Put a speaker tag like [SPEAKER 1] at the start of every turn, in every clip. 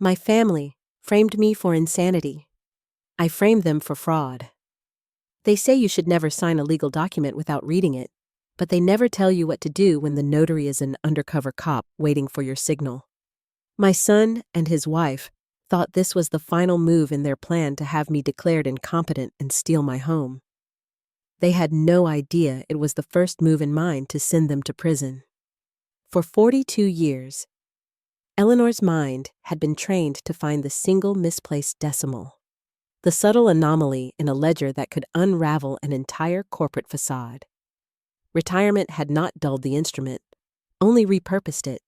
[SPEAKER 1] My family framed me for insanity. I framed them for fraud. They say you should never sign a legal document without reading it, but they never tell you what to do when the notary is an undercover cop waiting for your signal. My son and his wife thought this was the final move in their plan to have me declared incompetent and steal my home. They had no idea it was the first move in mine to send them to prison. For 42 years, Eleanor's mind had been trained to find the single misplaced decimal, the subtle anomaly in a ledger that could unravel an entire corporate facade. Retirement had not dulled the instrument, only repurposed it.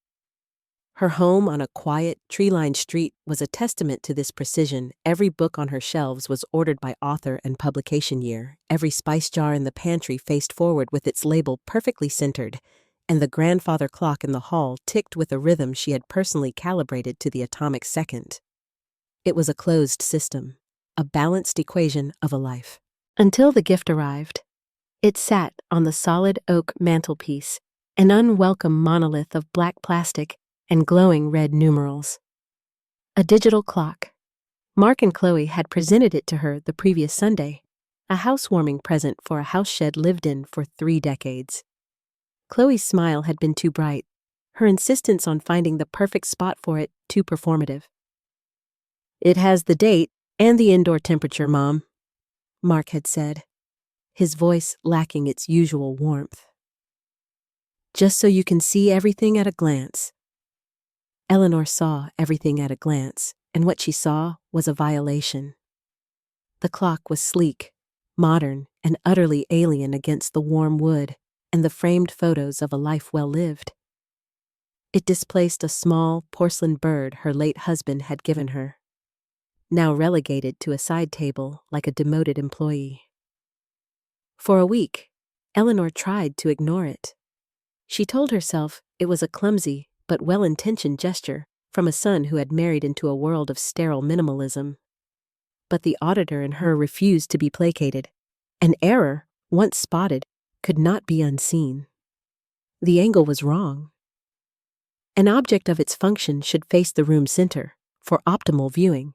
[SPEAKER 1] Her home on a quiet, tree-lined street was a testament to this precision. Every book on her shelves was ordered by author and publication year. Every spice jar in the pantry faced forward with its label perfectly centered, and the grandfather clock in the hall ticked with a rhythm she had personally calibrated to the atomic second. It was a closed system, a balanced equation of a life. Until the gift arrived. It sat on the solid oak mantelpiece, an unwelcome monolith of black plastic and glowing red numerals. A digital clock. Mark and Chloe had presented it to her the previous Sunday, a housewarming present for a house shed lived in for 3 decades. Chloe's smile had been too bright, her insistence on finding the perfect spot for it too performative. "It has the date and the indoor temperature, Mom," Mark had said, his voice lacking its usual warmth. "Just so you can see everything at a glance." Eleanor saw everything at a glance, and what she saw was a violation. The clock was sleek, modern, and utterly alien against the warm wood and the framed photos of a life well lived. It displaced a small porcelain bird her late husband had given her, now relegated to a side table like a demoted employee. For a week, Eleanor tried to ignore it. She told herself it was a clumsy but well-intentioned gesture from a son who had married into a world of sterile minimalism. But the auditor in her refused to be placated. An error, once spotted, could not be unseen. The angle was wrong. An object of its function should face the room center for optimal viewing.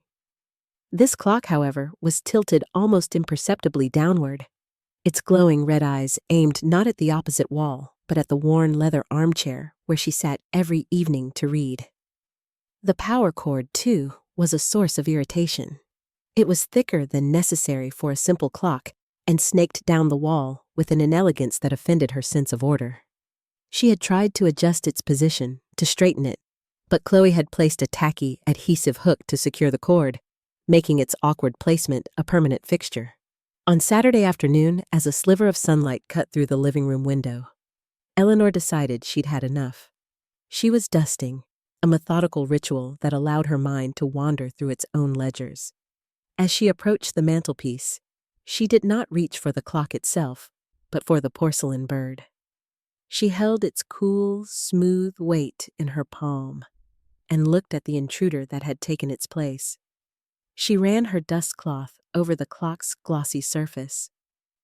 [SPEAKER 1] This clock, however, was tilted almost imperceptibly downward, its glowing red eyes aimed not at the opposite wall, but at the worn leather armchair where she sat every evening to read. The power cord, too, was a source of irritation. It was thicker than necessary for a simple clock and snaked down the wall with an inelegance that offended her sense of order. She had tried to adjust its position, to straighten it, but Chloe had placed a tacky, adhesive hook to secure the cord, making its awkward placement a permanent fixture. On Saturday afternoon, as a sliver of sunlight cut through the living room window, Eleanor decided she'd had enough. She was dusting, a methodical ritual that allowed her mind to wander through its own ledgers. As she approached the mantelpiece, she did not reach for the clock itself, but for the porcelain bird. She held its cool, smooth weight in her palm and looked at the intruder that had taken its place. She ran her dust cloth over the clock's glossy surface,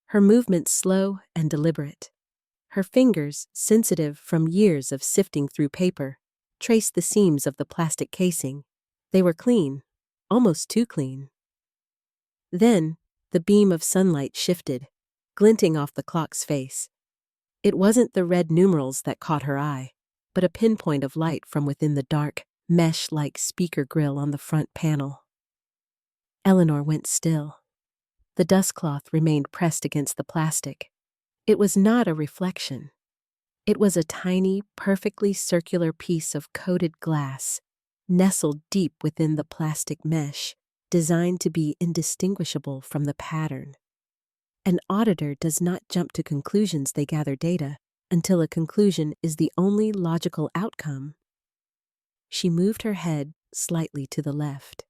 [SPEAKER 1] her movements slow and deliberate. Her fingers, sensitive from years of sifting through paper, traced the seams of the plastic casing. They were clean, almost too clean. Then, the beam of sunlight shifted, glinting off the clock's face. It wasn't the red numerals that caught her eye, but a pinpoint of light from within the dark, mesh-like speaker grill on the front panel. Eleanor went still. The dustcloth remained pressed against the plastic. It was not a reflection. It was a tiny, perfectly circular piece of coated glass, nestled deep within the plastic mesh, designed to be indistinguishable from the pattern. An auditor does not jump to conclusions. They gather data until a conclusion is the only logical outcome. She moved her head slightly to the left.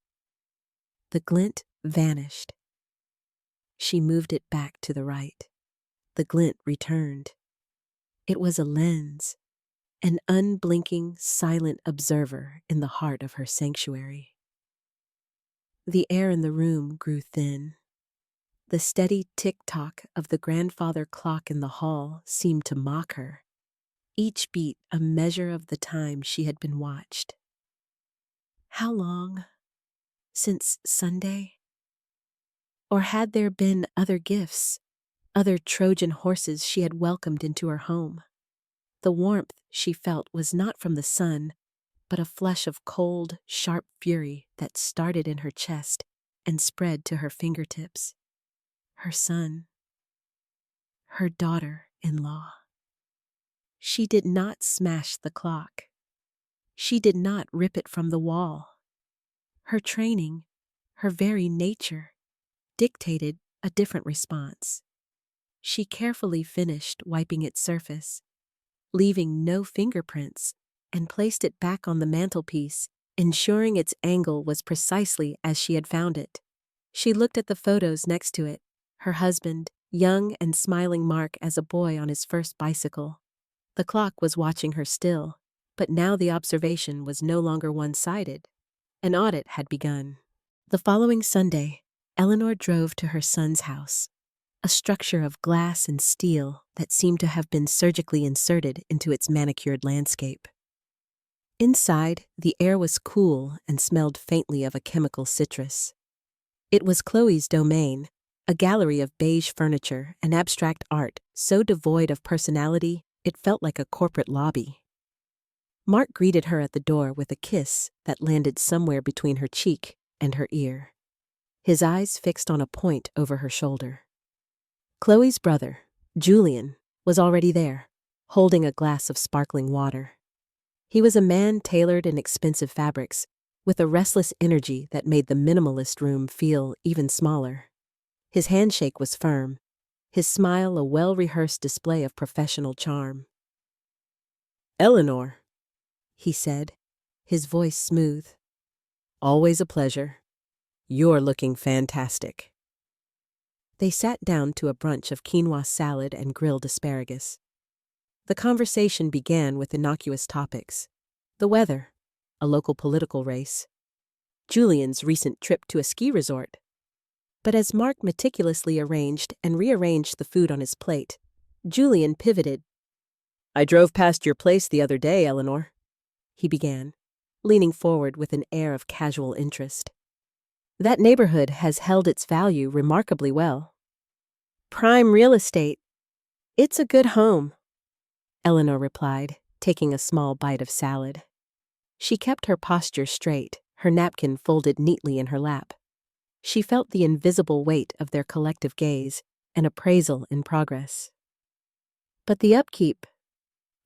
[SPEAKER 1] The glint vanished. She moved it back to the right. The glint returned. It was a lens, an unblinking, silent observer in the heart of her sanctuary. The air in the room grew thin. The steady tick-tock of the grandfather clock in the hall seemed to mock her, each beat a measure of the time she had been watched. How long? Since Sunday? Or had there been other gifts, other Trojan horses she had welcomed into her home? The warmth she felt was not from the sun, but a flush of cold, sharp fury that started in her chest and spread to her fingertips. Her son. Her daughter-in-law. She did not smash the clock. She did not rip it from the wall. Her training, her very nature, dictated a different response. She carefully finished wiping its surface, leaving no fingerprints, and placed it back on the mantelpiece, ensuring its angle was precisely as she had found it. She looked at the photos next to it, her husband, young and smiling Mark as a boy on his first bicycle. The clock was watching her still, but now the observation was no longer one-sided. An audit had begun. The following Sunday, Eleanor drove to her son's house, a structure of glass and steel that seemed to have been surgically inserted into its manicured landscape. Inside, the air was cool and smelled faintly of a chemical citrus. It was Chloe's domain, a gallery of beige furniture and abstract art so devoid of personality it felt like a corporate lobby. Mark greeted her at the door with a kiss that landed somewhere between her cheek and her ear, his eyes fixed on a point over her shoulder. Chloe's brother, Julian, was already there, holding a glass of sparkling water. He was a man tailored in expensive fabrics, with a restless energy that made the minimalist room feel even smaller. His handshake was firm, his smile a well-rehearsed display of professional charm. "Eleanor," he said, his voice smooth. "Always a pleasure. You're looking fantastic." They sat down to a brunch of quinoa salad and grilled asparagus. The conversation began with innocuous topics: the weather, a local political race, Julian's recent trip to a ski resort. But as Mark meticulously arranged and rearranged the food on his plate, Julian pivoted. "I drove past your place the other day, Eleanor," he began, leaning forward with an air of casual interest. "That neighborhood has held its value remarkably well. Prime real estate. It's a good home," Eleanor replied, taking a small bite of salad. She kept her posture straight, her napkin folded neatly in her lap. She felt the invisible weight of their collective gaze, an appraisal in progress. "But the upkeep,"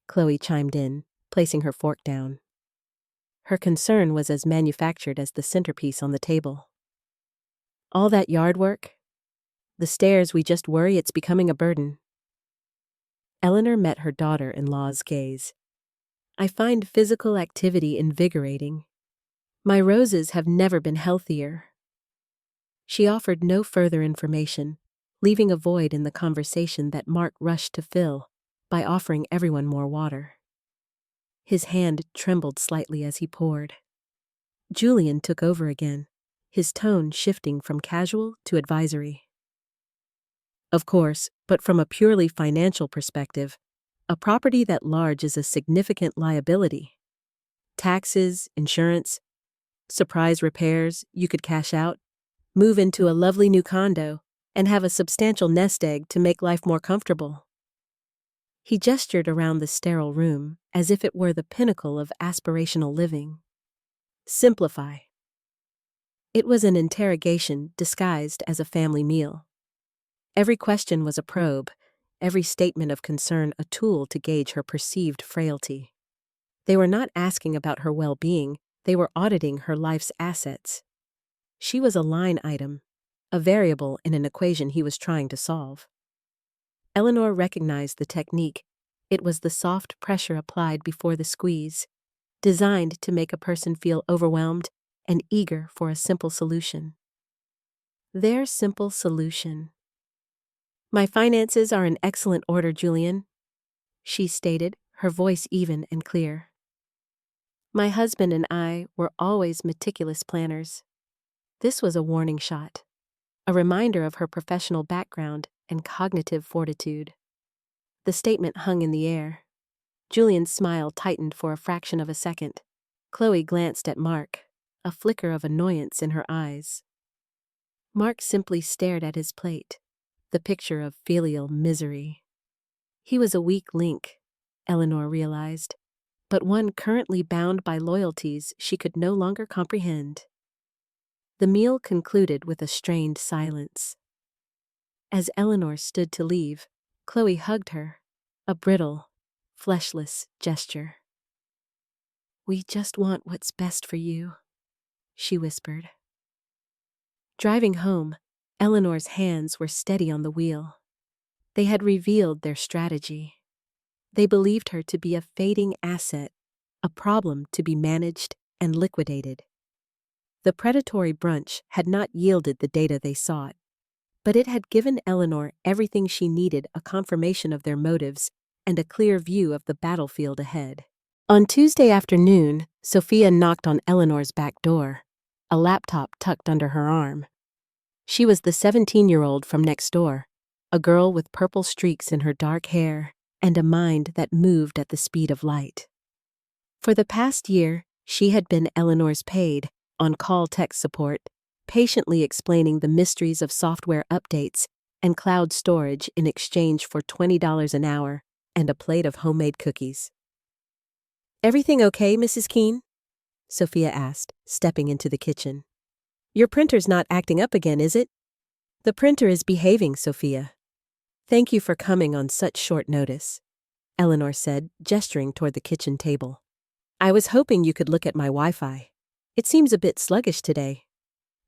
[SPEAKER 1] Chloe chimed in, placing her fork down. Her concern was as manufactured as the centerpiece on the table. "All that yard work? The stairs, we just worry it's becoming a burden." Eleanor met her daughter-in-law's gaze. "I find physical activity invigorating. My roses have never been healthier." She offered no further information, leaving a void in the conversation that Mark rushed to fill by offering everyone more water. His hand trembled slightly as he poured. Julian took over again, his tone shifting from casual to advisory. "Of course, but from a purely financial perspective, a property that large is a significant liability. Taxes, insurance, surprise repairs, you could cash out, move into a lovely new condo, and have a substantial nest egg to make life more comfortable." He gestured around the sterile room as if it were the pinnacle of aspirational living. "Simplify." It was an interrogation disguised as a family meal. Every question was a probe, every statement of concern a tool to gauge her perceived frailty. They were not asking about her well-being, they were auditing her life's assets. She was a line item, a variable in an equation he was trying to solve. Eleanor recognized the technique. It was the soft pressure applied before the squeeze, designed to make a person feel overwhelmed and eager for a simple solution. Their simple solution. "My finances are in excellent order, Julian," she stated, her voice even and clear. "My husband and I were always meticulous planners." This was a warning shot, a reminder of her professional background and cognitive fortitude. The statement hung in the air. Julian's smile tightened for a fraction of a second. Chloe glanced at Mark, a flicker of annoyance in her eyes. Mark simply stared at his plate, the picture of filial misery. He was a weak link, Eleanor realized, but one currently bound by loyalties she could no longer comprehend. The meal concluded with a strained silence. As Eleanor stood to leave, Chloe hugged her, a brittle, fleshless gesture. "We just want what's best for you," she whispered. Driving home, Eleanor's hands were steady on the wheel. They had revealed their strategy. They believed her to be a fading asset, a problem to be managed and liquidated. The predatory brunch had not yielded the data they sought, but it had given Eleanor everything she needed: a confirmation of their motives and a clear view of the battlefield ahead. On Tuesday afternoon, Sophia knocked on Eleanor's back door, a laptop tucked under her arm. She was the 17-year-old from next door, a girl with purple streaks in her dark hair and a mind that moved at the speed of light. For the past year, she had been Eleanor's paid, on-call tech support, patiently explaining the mysteries of software updates and cloud storage in exchange for $20 an hour and a plate of homemade cookies. "Everything okay, Mrs. Keane?" Sophia asked, stepping into the kitchen. "Your printer's not acting up again, is it?" "The printer is behaving, Sophia. Thank you for coming on such short notice," Eleanor said, gesturing toward the kitchen table. "I was hoping you could look at my Wi-Fi. It seems a bit sluggish today."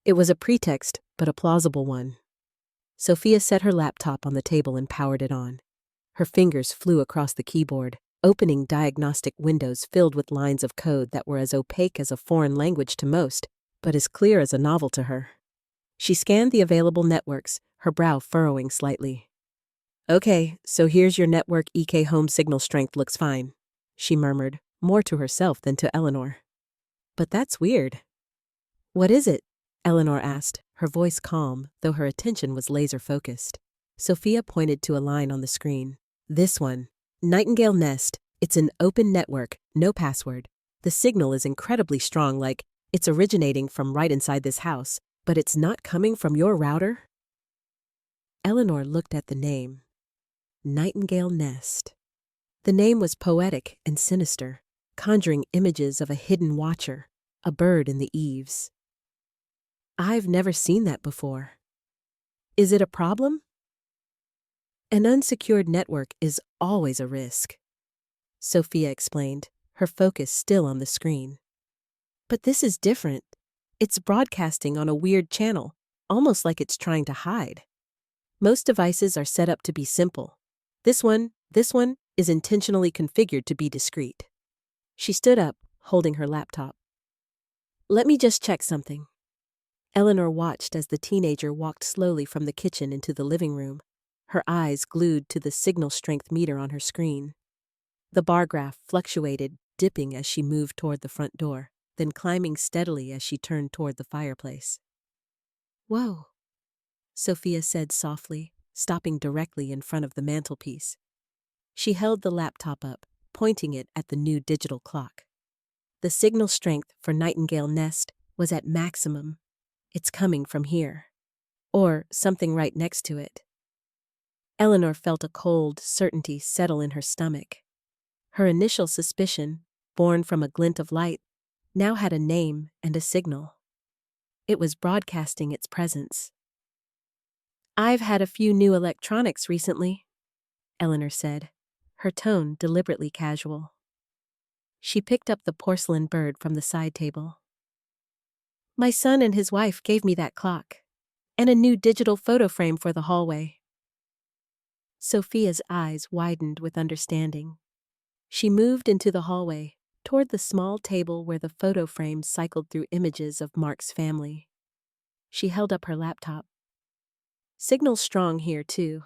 [SPEAKER 1] It was a pretext, but a plausible one. Sophia set her laptop on the table and powered it on. Her fingers flew across the keyboard, opening diagnostic windows filled with lines of code that were as opaque as a foreign language to most, but as clear as a novel to her. She scanned the available networks, her brow furrowing slightly. "Okay, so here's your network. EK home signal strength looks fine," she murmured, more to herself than to Eleanor. "But that's weird." "What is it?" Eleanor asked, her voice calm, though her attention was laser-focused. Sophia pointed to a line on the screen. "This one. Nightingale Nest. It's an open network, no password. The signal is incredibly strong, like it's originating from right inside this house, but it's not coming from your router." Eleanor looked at the name. Nightingale Nest. The name was poetic and sinister, conjuring images of a hidden watcher, a bird in the eaves. "I've never seen that before. Is it a problem?" "An unsecured network is always a risk," Sophia explained, her focus still on the screen. "But this is different. It's broadcasting on a weird channel, almost like it's trying to hide. Most devices are set up to be simple. This one is intentionally configured to be discreet." She stood up, holding her laptop. "Let me just check something." Eleanor watched as the teenager walked slowly from the kitchen into the living room, her eyes glued to the signal strength meter on her screen. The bar graph fluctuated, dipping as she moved toward the front door, then climbing steadily as she turned toward the fireplace. "Whoa," Sophia said softly, stopping directly in front of the mantelpiece. She held the laptop up, pointing it at the new digital clock. The signal strength for Nightingale Nest was at maximum. "It's coming from here." Or something right next to it. Eleanor felt a cold certainty settle in her stomach. Her initial suspicion, born from a glint of light, now had a name and a signal. It was broadcasting its presence. "I've had a few new electronics recently," Eleanor said, her tone deliberately casual. She picked up the porcelain bird from the side table. "My son and his wife gave me that clock, and a new digital photo frame for the hallway." Sophia's eyes widened with understanding. She moved into the hallway, toward the small table where the photo frames cycled through images of Mark's family. She held up her laptop. "Signal's strong here, too.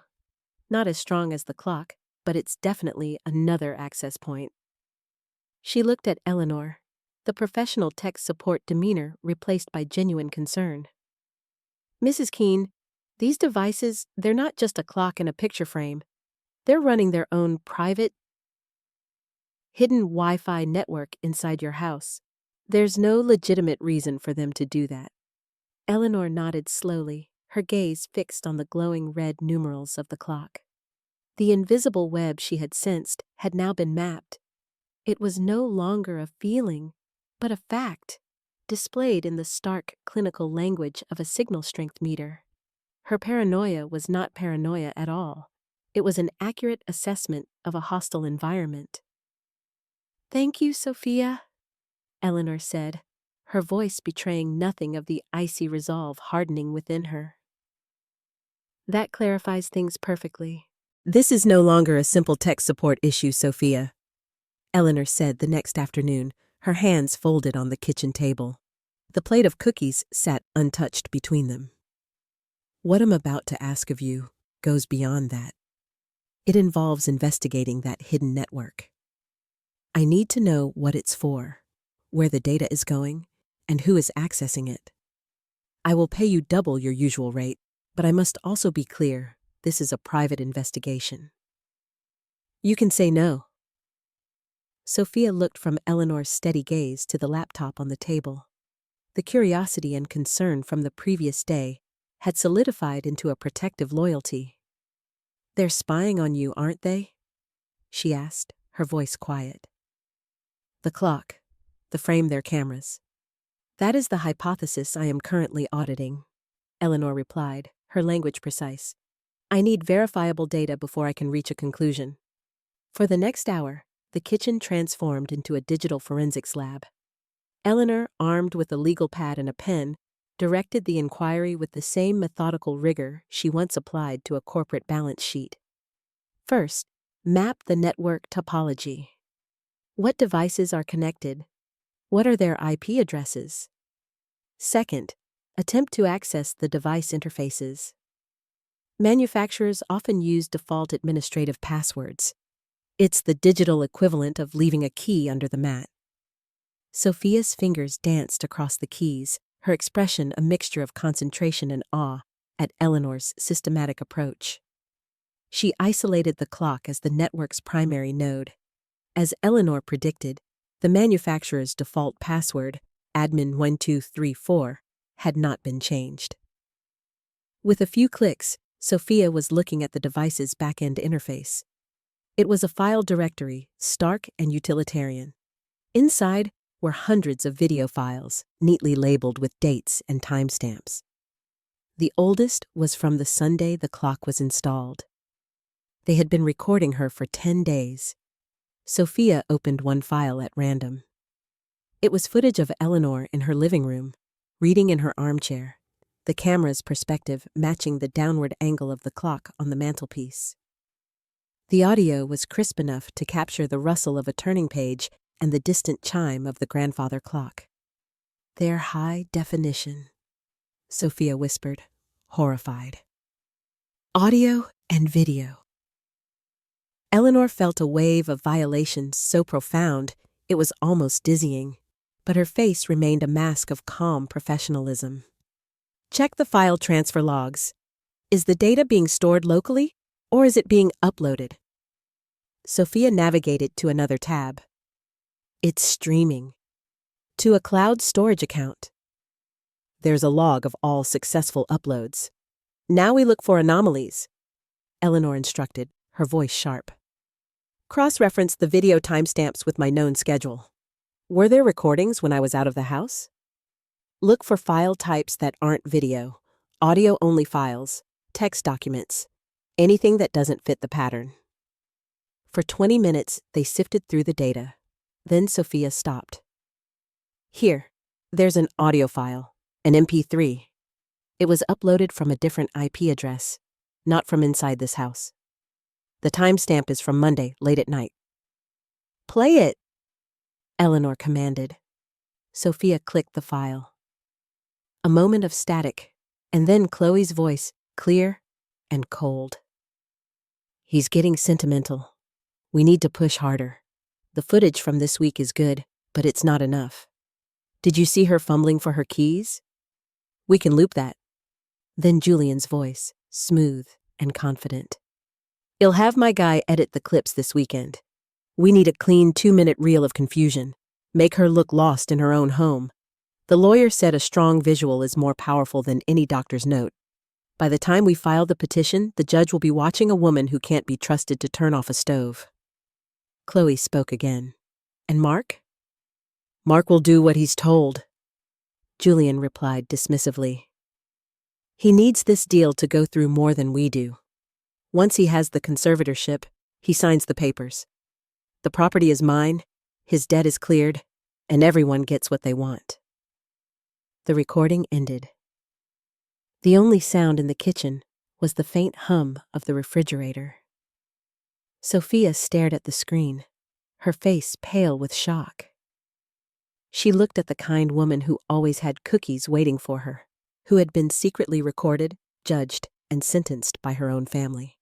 [SPEAKER 1] Not as strong as the clock, but it's definitely another access point." She looked at Eleanor, the professional tech support demeanor replaced by genuine concern. "Mrs. Keane, these devices, they're not just a clock and a picture frame. They're running their own private, hidden Wi-Fi network inside your house. There's no legitimate reason for them to do that. Eleanor nodded slowly, her gaze fixed on the glowing red numerals of the clock. The invisible web she had sensed had now been mapped. It was no longer a feeling, but a fact, displayed in the stark clinical language of a signal strength meter. Her paranoia was not paranoia at all. It was an accurate assessment of a hostile environment. "Thank you, Sophia," Eleanor said, her voice betraying nothing of the icy resolve hardening within her. "That clarifies things perfectly." "This is no longer a simple tech support issue, Sophia," Eleanor said the next afternoon, her hands folded on the kitchen table. The plate of cookies sat untouched between them. "What I'm about to ask of you goes beyond that. It involves investigating that hidden network. I need to know what it's for, where the data is going, and who is accessing it. I will pay you double your usual rate, but I must also be clear, this is a private investigation." "You can say no." Sophia looked from Eleanor's steady gaze to the laptop on the table. The curiosity and concern from the previous day had solidified into a protective loyalty. "They're spying on you, aren't they?" she asked, her voice quiet. "The clock, the frame their cameras. That is the hypothesis I am currently auditing," Eleanor replied, her language precise. "I need verifiable data before I can reach a conclusion." For the next hour, the kitchen transformed into a digital forensics lab. Eleanor, armed with a legal pad and a pen, directed the inquiry with the same methodical rigor she once applied to a corporate balance sheet. First, map the network topology. What devices are connected? What are their IP addresses? Second, attempt to access the device interfaces. Manufacturers often use default administrative passwords. It's the digital equivalent of leaving a key under the mat. Sophia's fingers danced across the keys, her expression a mixture of concentration and awe at Eleanor's systematic approach. She isolated the clock as the network's primary node. As Eleanor predicted, the manufacturer's default password, admin1234, had not been changed. With a few clicks, Sophia was looking at the device's back-end interface. It was a file directory, stark and utilitarian. Inside were hundreds of video files, neatly labeled with dates and timestamps. The oldest was from the Sunday the clock was installed. They had been recording her for 10 days. Sophia opened one file at random. It was footage of Eleanor in her living room, reading in her armchair, the camera's perspective matching the downward angle of the clock on the mantelpiece. The audio was crisp enough to capture the rustle of a turning page and the distant chime of the grandfather clock. "They're high definition," Sophia whispered, horrified. "Audio and video." Eleanor felt a wave of violations so profound it was almost dizzying, but her face remained a mask of calm professionalism. "Check the file transfer logs. Is the data being stored locally, or is it being uploaded?" Sophia navigated to another tab. "It's streaming. To a cloud storage account. There's a log of all successful uploads. Now we look for anomalies," Eleanor instructed, her voice sharp. "Cross-reference the video timestamps with my known schedule. Were there recordings when I was out of the house? Look for file types that aren't video, audio-only files, text documents, anything that doesn't fit the pattern." For 20 minutes, they sifted through the data. Then Sophia stopped. "Here, there's an audio file, an MP3. It was uploaded from a different IP address, not from inside this house. The timestamp is from Monday, late at night." "Play it," Eleanor commanded. Sophia clicked the file. A moment of static, and then Chloe's voice, clear and cold. "He's getting sentimental. We need to push harder. The footage from this week is good, but it's not enough. Did you see her fumbling for her keys? We can loop that." Then Julian's voice, smooth and confident. "I'll have my guy edit the clips this weekend. We need a clean 2-minute reel of confusion. make her look lost in her own home. The lawyer said a strong visual is more powerful than any doctor's note. By the time we file the petition, the judge will be watching a woman who can't be trusted to turn off a stove. Chloe spoke again. And Mark? Mark will do what he's told, Julian replied dismissively. He needs this deal to go through more than we do. Once he has the conservatorship, he signs the papers. The property is mine, his debt is cleared, and everyone gets what they want. The recording ended. The only sound in the kitchen was the faint hum of the refrigerator. Sophia stared at the screen, her face pale with shock. She looked at the kind woman who always had cookies waiting for her, who had been secretly recorded, judged, and sentenced by her own family.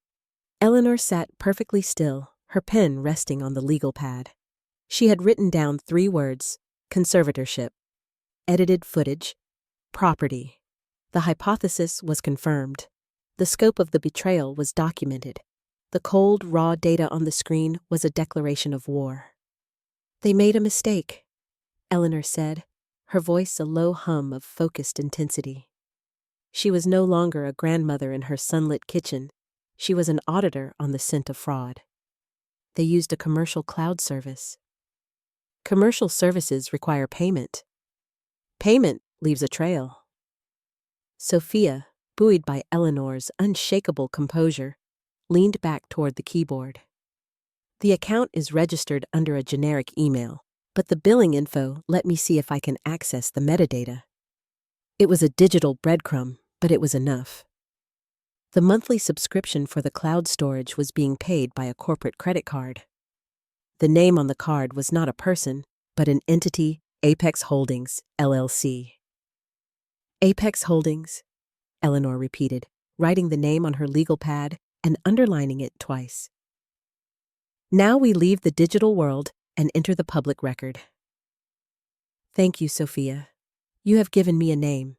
[SPEAKER 1] Eleanor sat perfectly still, her pen resting on the legal pad. She had written down 3 words: conservatorship, edited footage, property. The hypothesis was confirmed. The scope of the betrayal was documented. The cold, raw data on the screen was a declaration of war. They made a mistake, Eleanor said, her voice a low hum of focused intensity. She was no longer a grandmother in her sunlit kitchen. She was an auditor on the scent of fraud. They used a commercial cloud service. Commercial services require payment. Payment leaves a trail. Sophia, buoyed by Eleanor's unshakable composure, leaned back toward the keyboard. The account is registered under a generic email, but the billing info let me see if I can access the metadata. It was a digital breadcrumb, but it was enough. The monthly subscription for the cloud storage was being paid by a corporate credit card. The name on the card was not a person, but an entity, Apex Holdings, LLC. Apex Holdings, Eleanor repeated, writing the name on her legal pad and underlining it twice. Now we leave the digital world and enter the public record. Thank you, Sophia. You have given me a name.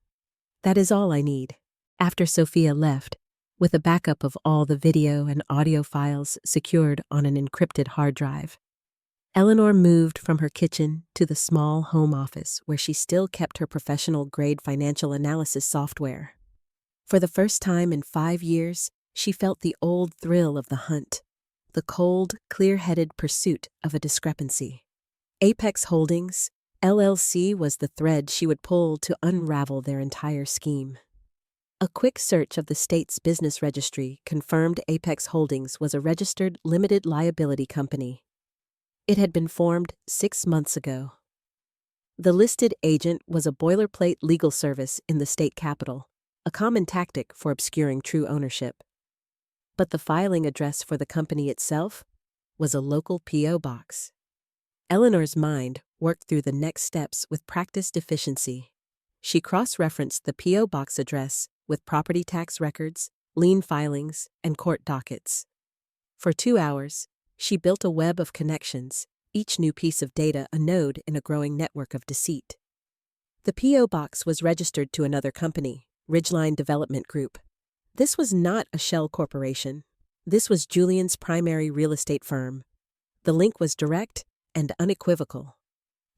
[SPEAKER 1] That is all I need. After Sophia left, with a backup of all the video and audio files secured on an encrypted hard drive, Eleanor moved from her kitchen to the small home office where she still kept her professional-grade financial analysis software. For the first time in 5 years, she felt the old thrill of the hunt, the cold, clear-headed pursuit of a discrepancy. Apex Holdings, LLC was the thread she would pull to unravel their entire scheme. A quick search of the state's business registry confirmed Apex Holdings was a registered limited liability company. It had been formed 6 months ago. The listed agent was a boilerplate legal service in the state capital, a common tactic for obscuring true ownership. But the filing address for the company itself was a local P.O. box. Eleanor's mind worked through the next steps with practiced efficiency. She cross-referenced the P.O. box address with property tax records, lien filings, and court dockets. For 2 hours, she built a web of connections, each new piece of data a node in a growing network of deceit. The P.O. box was registered to another company, Ridgeline Development Group. This was not a shell corporation. This was Julian's primary real estate firm. The link was direct and unequivocal.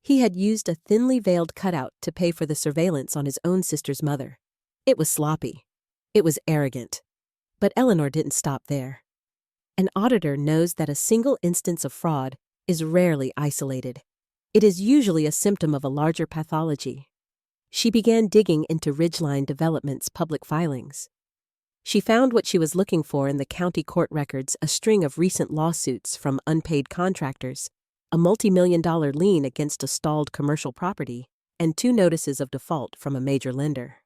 [SPEAKER 1] He had used a thinly veiled cutout to pay for the surveillance on his own sister's mother. It was sloppy. It was arrogant. But Eleanor didn't stop there. An auditor knows that a single instance of fraud is rarely isolated. It is usually a symptom of a larger pathology. She began digging into Ridgeline Development's public filings. She found what she was looking for in the county court records: a string of recent lawsuits from unpaid contractors, a multi-million-dollar lien against a stalled commercial property, and 2 notices of default from a major lender.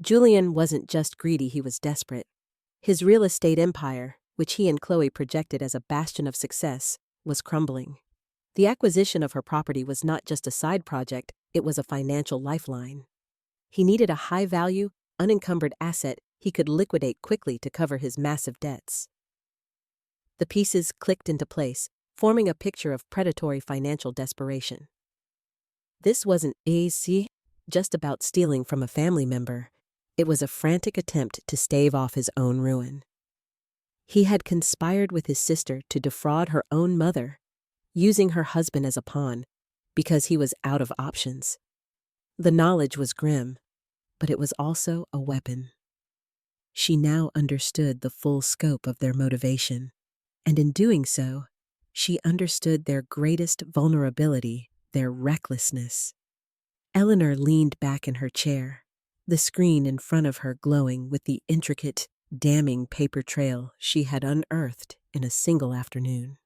[SPEAKER 1] Julian wasn't just greedy, he was desperate. His real estate empire, which he and Chloe projected as a bastion of success, was crumbling. The acquisition of her property was not just a side project, it was a financial lifeline. He needed a high-value, unencumbered asset he could liquidate quickly to cover his massive debts. The pieces clicked into place, forming a picture of predatory financial desperation. This wasn't just about stealing from a family member. It was a frantic attempt to stave off his own ruin. He had conspired with his sister to defraud her own mother, using her husband as a pawn, because he was out of options. The knowledge was grim, but it was also a weapon. She now understood the full scope of their motivation, and in doing so, she understood their greatest vulnerability, their recklessness. Eleanor leaned back in her chair, the screen in front of her glowing with the intricate, damning paper trail she had unearthed in a single afternoon.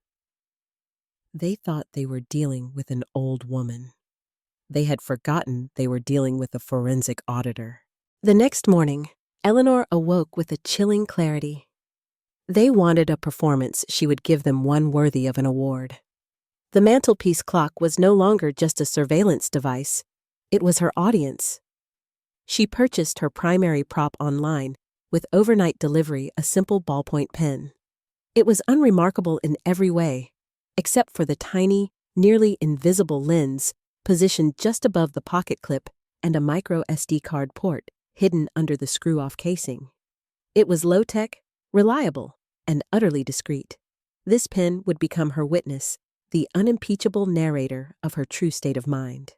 [SPEAKER 1] They thought they were dealing with an old woman. They had forgotten they were dealing with a forensic auditor. The next morning, Eleanor awoke with a chilling clarity. They wanted a performance she would give them one worthy of an award. The mantelpiece clock was no longer just a surveillance device, it was her audience. She purchased her primary prop online, with overnight delivery a simple ballpoint pen. It was unremarkable in every way, except for the tiny, nearly invisible lens positioned just above the pocket clip and a micro SD card port hidden under the screw-off casing. It was low-tech, reliable, and utterly discreet. This pen would become her witness, the unimpeachable narrator of her true state of mind.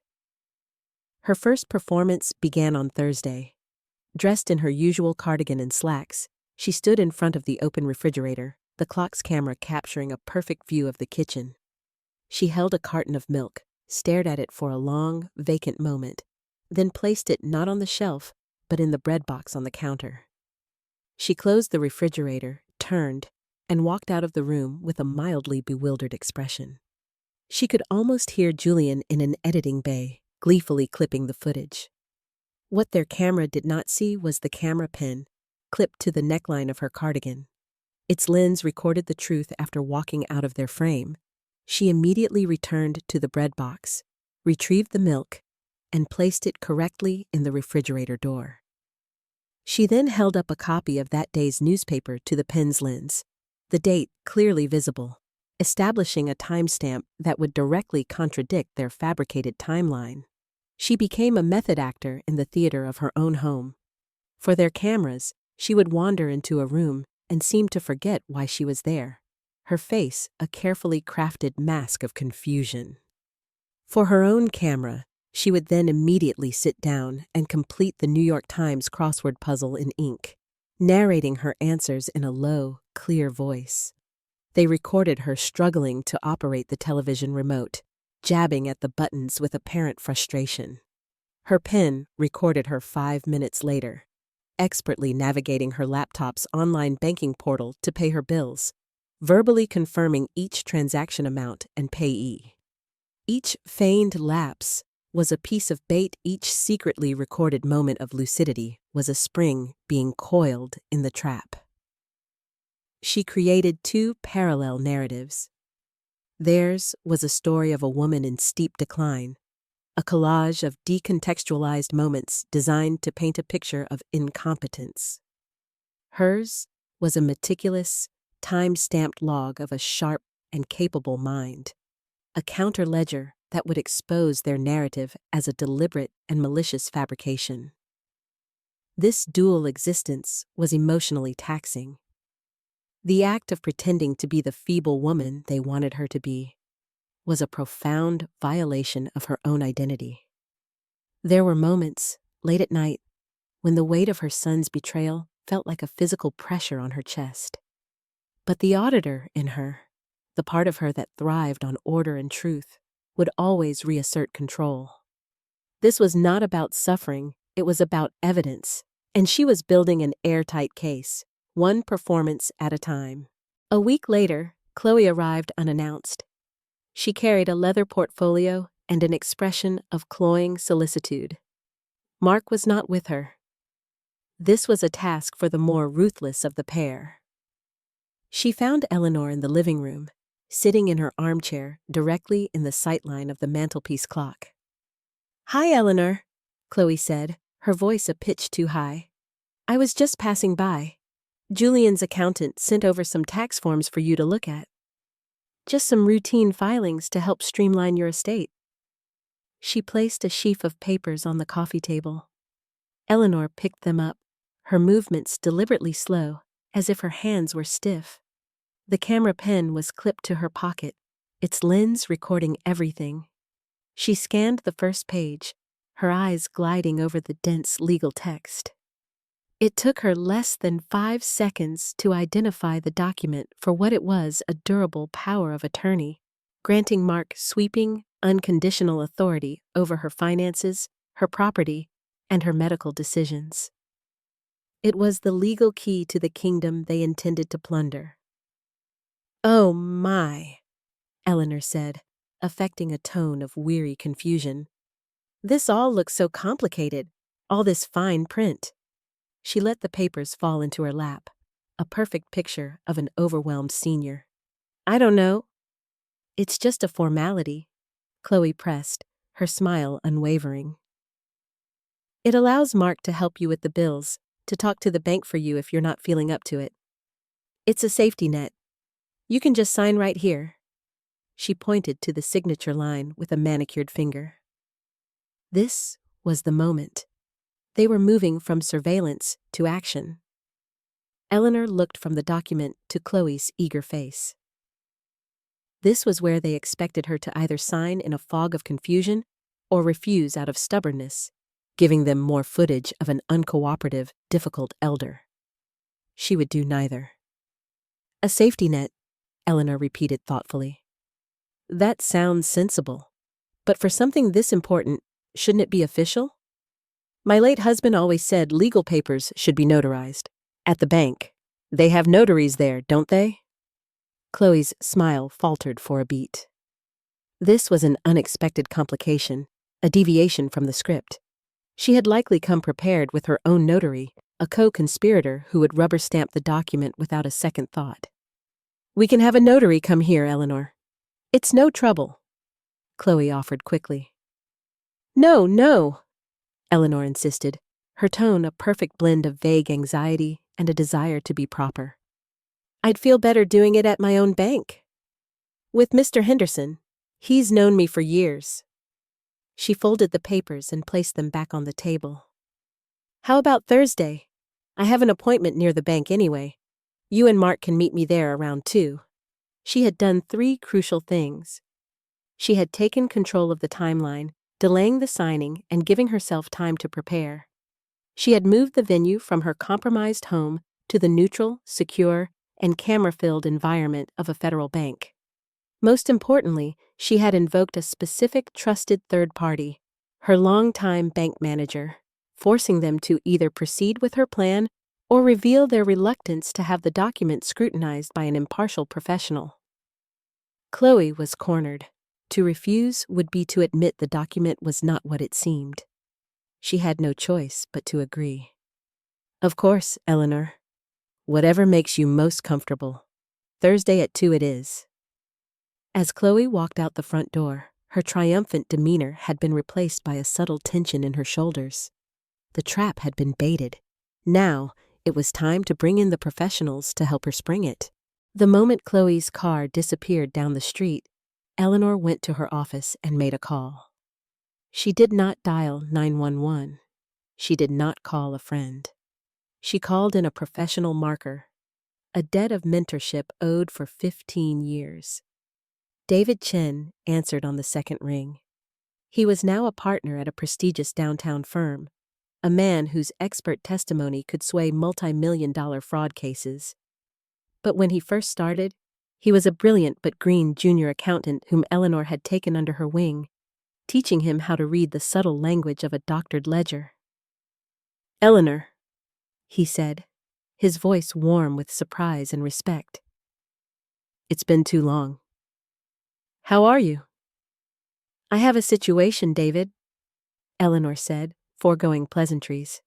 [SPEAKER 1] Her first performance began on Thursday. Dressed in her usual cardigan and slacks, she stood in front of the open refrigerator, the clock's camera capturing a perfect view of the kitchen. She held a carton of milk, stared at it for a long, vacant moment, then placed it not on the shelf, but in the bread box on the counter. She closed the refrigerator, turned, and walked out of the room with a mildly bewildered expression. She could almost hear Julian in an editing bay, gleefully clipping the footage. What their camera did not see was the camera pen, clipped to the neckline of her cardigan. Its lens recorded the truth after walking out of their frame. She immediately returned to the bread box, retrieved the milk, and placed it correctly in the refrigerator door. She then held up a copy of that day's newspaper to the pen's lens, the date clearly visible, establishing a timestamp that would directly contradict their fabricated timeline. She became a method actor in the theater of her own home. For their cameras, she would wander into a room and seem to forget why she was there, her face a carefully crafted mask of confusion. For her own camera, she would then immediately sit down and complete the New York Times crossword puzzle in ink, narrating her answers in a low, clear voice. They recorded her struggling to operate the television remote, jabbing at the buttons with apparent frustration. Her pen recorded her 5 minutes later, expertly navigating her laptop's online banking portal to pay her bills, verbally confirming each transaction amount and payee. Each feigned lapse was a piece of bait. Each secretly recorded moment of lucidity was a spring being coiled in the trap. She created 2 parallel narratives. Theirs was a story of a woman in steep decline, a collage of decontextualized moments designed to paint a picture of incompetence. Hers was a meticulous, time-stamped log of a sharp and capable mind, a counterledger that would expose their narrative as a deliberate and malicious fabrication. This dual existence was emotionally taxing. The act of pretending to be the feeble woman they wanted her to be was a profound violation of her own identity. There were moments, late at night, when the weight of her son's betrayal felt like a physical pressure on her chest. But the auditor in her, the part of her that thrived on order and truth, would always reassert control. This was not about suffering, it was about evidence, and she was building an airtight case, one performance at a time. A week later, Chloe arrived unannounced. She carried a leather portfolio and an expression of cloying solicitude. Mark was not with her. This was a task for the more ruthless of the pair. She found Eleanor in the living room, sitting in her armchair directly in the sightline of the mantelpiece clock. "Hi, Eleanor," Chloe said, her voice a pitch too high. "I was just passing by. Julian's accountant sent over some tax forms for you to look at. Just some routine filings to help streamline your estate." She placed a sheaf of papers on the coffee table. Eleanor picked them up, her movements deliberately slow, as if her hands were stiff. The camera pen was clipped to her pocket, its lens recording everything. She scanned the first page, her eyes gliding over the dense legal text. It took her less than 5 seconds to identify the document for what it was: a durable power of attorney, granting Mark sweeping, unconditional authority over her finances, her property, and her medical decisions. It was the legal key to the kingdom they intended to plunder. "Oh my," Eleanor said, affecting a tone of weary confusion. "This all looks so complicated, all this fine print." She let the papers fall into her lap, a perfect picture of an overwhelmed senior. "I don't know. It's just a formality," Chloe pressed, her smile unwavering. "It allows Mark to help you with the bills, to talk to the bank for you if you're not feeling up to it. It's a safety net. You can just sign right here." She pointed to the signature line with a manicured finger. This was the moment. They were moving from surveillance to action. Eleanor looked from the document to Chloe's eager face. This was where they expected her to either sign in a fog of confusion or refuse out of stubbornness, giving them more footage of an uncooperative, difficult elder. She would do neither. "A safety net," Eleanor repeated thoughtfully. "That sounds sensible. But for something this important, shouldn't it be official? My late husband always said legal papers should be notarized. At the bank. They have notaries there, don't they?" Chloe's smile faltered for a beat. This was an unexpected complication, a deviation from the script. She had likely come prepared with her own notary, a co-conspirator who would rubber stamp the document without a second thought. "We can have a notary come here, Eleanor. It's no trouble," Chloe offered quickly. "No, no," Eleanor insisted, her tone a perfect blend of vague anxiety and a desire to be proper. "I'd feel better doing it at my own bank. With Mr. Henderson. He's known me for years." She folded the papers and placed them back on the table. "How about Thursday? I have an appointment near the bank anyway. You and Mark can meet me there around 2. She had done 3 crucial things. She had taken control of the timeline, delaying the signing and giving herself time to prepare. She had moved the venue from her compromised home to the neutral, secure, and camera-filled environment of a federal bank. Most importantly, she had invoked a specific trusted third party, her longtime bank manager, forcing them to either proceed with her plan or reveal their reluctance to have the document scrutinized by an impartial professional. Chloe was cornered. To refuse would be to admit the document was not what it seemed. She had no choice but to agree. "Of course, Eleanor. Whatever makes you most comfortable. Thursday at 2 it is." As Chloe walked out the front door, her triumphant demeanor had been replaced by a subtle tension in her shoulders. The trap had been baited. Now, it was time to bring in the professionals to help her spring it. The moment Chloe's car disappeared down the street, Eleanor went to her office and made a call. She did not dial 911. She did not call a friend. She called in a professional marker, a debt of mentorship owed for 15 years. David Chen answered on the second ring. He was now a partner at a prestigious downtown firm, a man whose expert testimony could sway multi-million-dollar fraud cases. But when he first started, he was a brilliant but green junior accountant whom Eleanor had taken under her wing, teaching him how to read the subtle language of a doctored ledger. "Eleanor," he said, his voice warm with surprise and respect. "It's been too long. How are you?" "I have a situation, David," Eleanor said, foregoing pleasantries.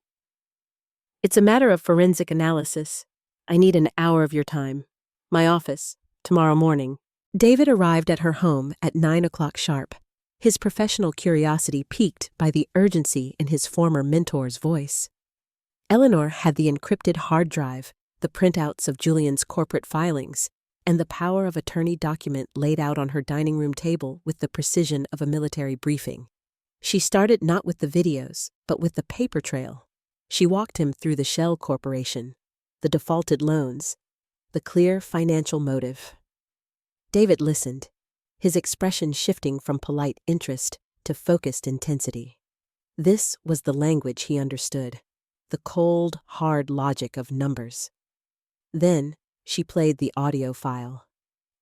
[SPEAKER 1] "It's a matter of forensic analysis. I need an hour of your time. My office, tomorrow morning." David arrived at her home at 9 o'clock sharp, his professional curiosity piqued by the urgency in his former mentor's voice. Eleanor had the encrypted hard drive, the printouts of Julian's corporate filings, and the power of attorney document laid out on her dining room table with the precision of a military briefing. She started not with the videos, but with the paper trail. She walked him through the Shell Corporation, the defaulted loans, the clear financial motive. David listened, his expression shifting from polite interest to focused intensity. This was the language he understood, the cold, hard logic of numbers. Then she played the audio file.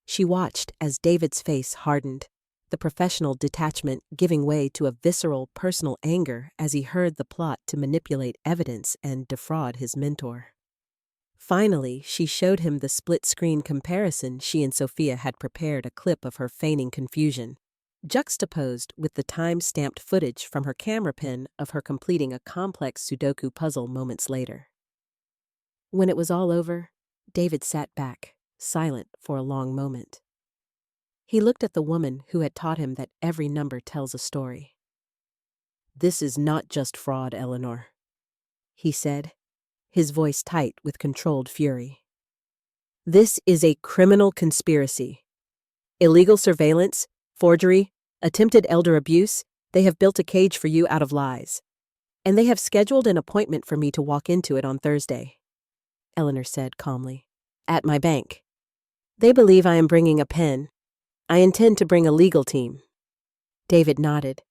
[SPEAKER 1] She watched as David's face hardened, the professional detachment giving way to a visceral, personal anger as he heard the plot to manipulate evidence and defraud his mentor. Finally, she showed him the split-screen comparison she and Sophia had prepared, a clip of her feigning confusion, juxtaposed with the time-stamped footage from her camera pen of her completing a complex Sudoku puzzle moments later. When it was all over, David sat back, silent for a long moment. He looked at the woman who had taught him that every number tells a story. "This is not just fraud, Eleanor," he said, his voice tight with controlled fury. "This is a criminal conspiracy. Illegal surveillance, forgery, attempted elder abuse. They have built a cage for you out of lies. And they have scheduled an appointment for me to walk into it on Thursday," Eleanor said calmly, "at my bank. They believe I am bringing a pen. I intend to bring a legal team." David nodded,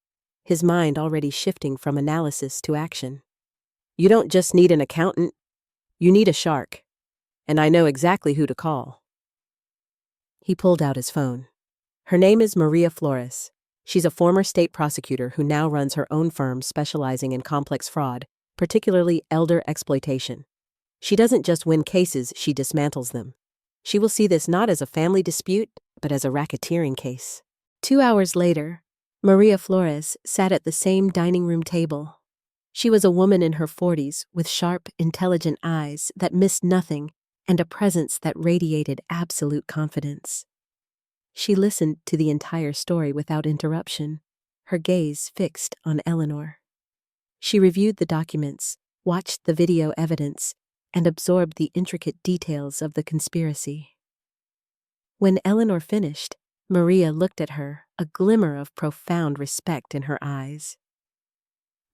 [SPEAKER 1] his mind already shifting from analysis to action. "You don't just need an accountant, you need a shark. And I know exactly who to call." He pulled out his phone. "Her name is Maria Flores. She's a former state prosecutor who now runs her own firm specializing in complex fraud, particularly elder exploitation. She doesn't just win cases, she dismantles them. She will see this not as a family dispute, but as a racketeering case." 2 hours later, Maria Flores sat at the same dining room table. She was a woman in her 40s with sharp, intelligent eyes that missed nothing and a presence that radiated absolute confidence. She listened to the entire story without interruption, her gaze fixed on Eleanor. She reviewed the documents, watched the video evidence, and absorbed the intricate details of the conspiracy. When Eleanor finished, Maria looked at her, a glimmer of profound respect in her eyes.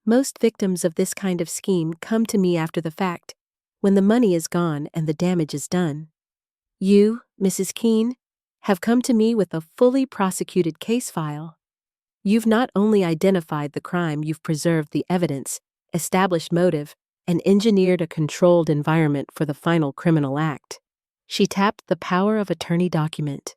[SPEAKER 1] "Most victims of this kind of scheme come to me after the fact, when the money is gone and the damage is done. You, Mrs. Keane, have come to me with a fully prosecuted case file. You've not only identified the crime, you've preserved the evidence, established motive, and engineered a controlled environment for the final criminal act." She tapped the power of attorney document.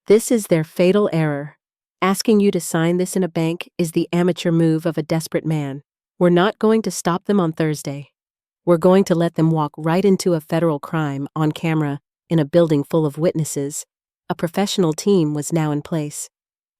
[SPEAKER 1] "This is their fatal error. Asking you to sign this in a bank is the amateur move of a desperate man. We're not going to stop them on Thursday. We're going to let them walk right into a federal crime on camera in a building full of witnesses." A professional team was now in place.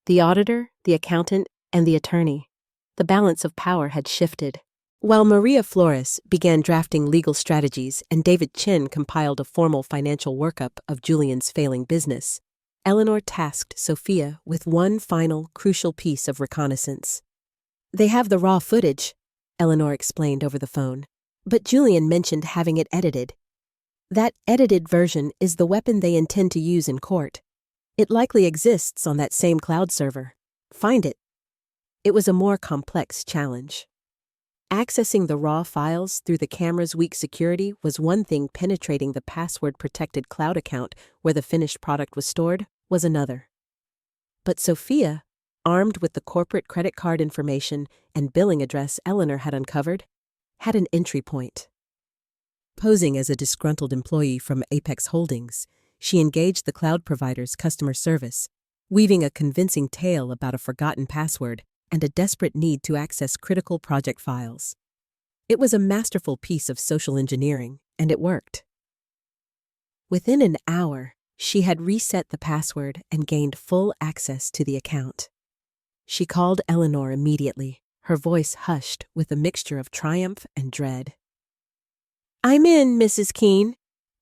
[SPEAKER 1] The auditor, the accountant, and the attorney. The balance of power had shifted. While Maria Flores began drafting legal strategies and David Chin compiled a formal financial workup of Julian's failing business, Eleanor tasked Sophia with one final, crucial piece of reconnaissance. "They have the raw footage," Eleanor explained over the phone, "but Julian mentioned having it edited. That edited version is the weapon they intend to use in court. It likely exists on that same cloud server. Find it." It was a more complex challenge. Accessing the raw files through the camera's weak security was one thing, penetrating the password-protected cloud account where the finished product was stored was another. But Sophia, armed with the corporate credit card information and billing address Eleanor had uncovered, had an entry point. Posing as a disgruntled employee from Apex Holdings, she engaged the cloud provider's customer service, weaving a convincing tale about a forgotten password and a desperate need to access critical project files. It was a masterful piece of social engineering, and it worked. Within an hour, she had reset the password and gained full access to the account. She called Eleanor immediately, her voice hushed with a mixture of triumph and dread. "I'm in, Mrs. Keane.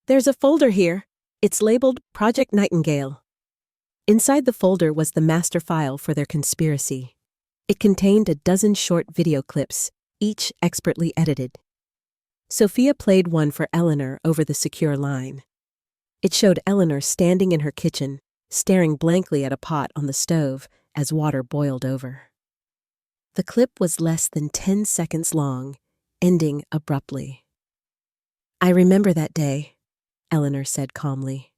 [SPEAKER 1] There's a folder here. It's labeled Project Nightingale." Inside the folder was the master file for their conspiracy. It contained a dozen short video clips, each expertly edited. Sophia played one for Eleanor over the secure line. It showed Eleanor standing in her kitchen, staring blankly at a pot on the stove as water boiled over. The clip was less than 10 seconds long, ending abruptly. "I remember that day," Eleanor said calmly.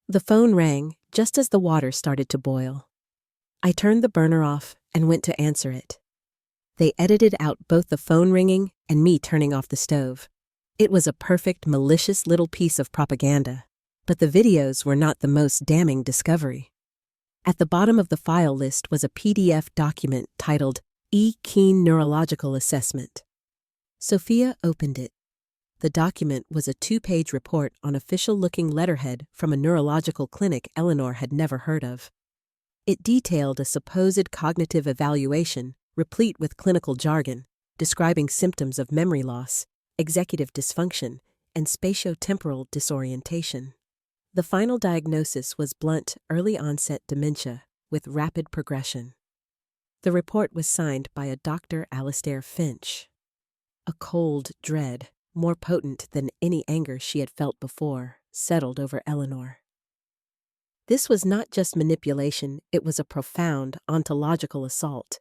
[SPEAKER 1] The phone rang just as the water started to boil. I turned the burner off and went to answer it. They edited out both the phone ringing and me turning off the stove. It was a perfect, malicious little piece of propaganda. But the videos were not the most damning discovery. At the bottom of the file list was a PDF document titled Keane Neurological Assessment. Sophia opened it. The document was a 2-page report on official-looking letterhead from a neurological clinic Eleanor had never heard of. It detailed a supposed cognitive evaluation replete with clinical jargon, describing symptoms of memory loss, executive dysfunction, and spatiotemporal disorientation. The final diagnosis was blunt, early-onset dementia with rapid progression. The report was signed by a Dr. Alistair Finch. A cold dread, more potent than any anger she had felt before, settled over Eleanor. This was not just manipulation, it was a profound ontological assault.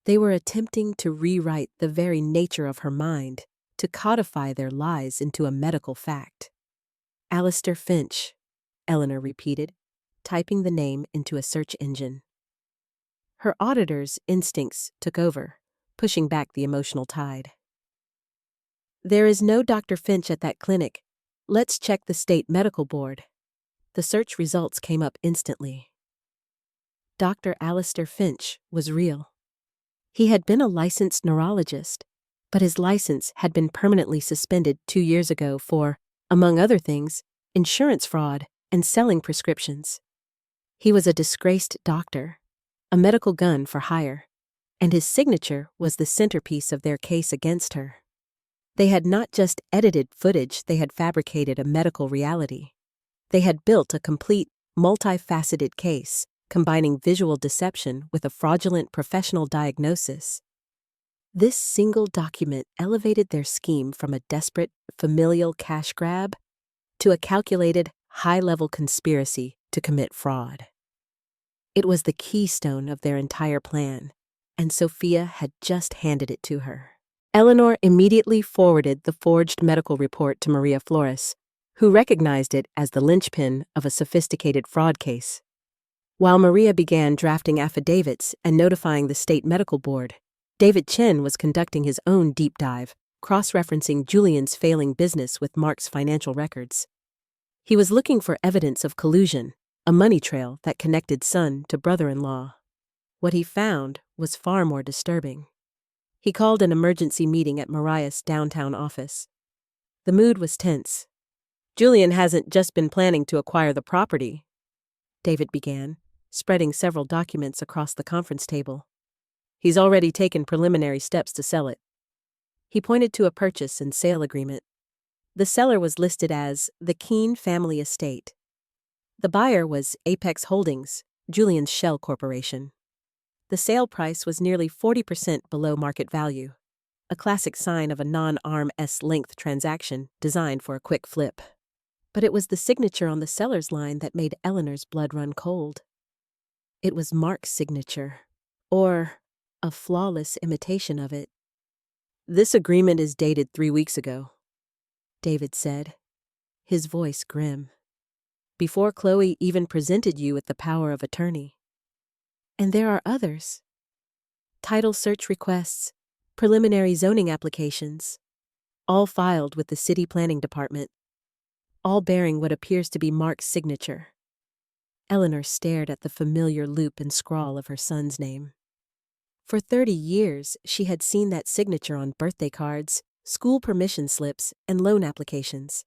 [SPEAKER 1] They were attempting to rewrite the very nature of her mind, to codify their lies into a medical fact. Alistair Finch, Eleanor repeated, typing the name into a search engine. Her auditor's instincts took over, pushing back the emotional tide. There is no Dr. Finch at that clinic. Let's check the state medical board. The search results came up instantly. Dr. Alistair Finch was real. He had been a licensed neurologist, but his license had been permanently suspended 2 years ago for, among other things, insurance fraud and selling prescriptions. He was a disgraced doctor, a medical gun for hire, and his signature was the centerpiece of their case against her. They had not just edited footage, they had fabricated a medical reality. They had built a complete, multifaceted case, combining visual deception with a fraudulent professional diagnosis. This single document elevated their scheme from a desperate, familial cash grab to a calculated, high-level conspiracy to commit fraud. It was the keystone of their entire plan, and Sophia had just handed it to her. Eleanor immediately forwarded the forged medical report to Maria Flores, who recognized it as the linchpin of a sophisticated fraud case. While Maria began drafting affidavits and notifying the state medical board, David Chen was conducting his own deep dive, cross-referencing Julian's failing business with Mark's financial records. He was looking for evidence of collusion, a money trail that connected son to brother-in-law. What he found was far more disturbing. He called an emergency meeting at Mariah's downtown office. The mood was tense. Julian hasn't just been planning to acquire the property, David began, spreading several documents across the conference table. He's already taken preliminary steps to sell it. He pointed to a purchase and sale agreement. The seller was listed as the Keane Family Estate. The buyer was Apex Holdings, Julian's shell corporation. The sale price was nearly 40% below market value, a classic sign of a non-arm's length transaction designed for a quick flip. But it was the signature on the seller's line that made Eleanor's blood run cold. It was Mark's signature, or a flawless imitation of it. "This agreement is dated 3 weeks ago," David said, his voice grim. "Before Chloe even presented you with the power of attorney. And there are others. Title search requests, preliminary zoning applications, all filed with the city planning department, all bearing what appears to be Mark's signature." Eleanor stared at the familiar loop and scrawl of her son's name. For 30 years, she had seen that signature on birthday cards, school permission slips, and loan applications.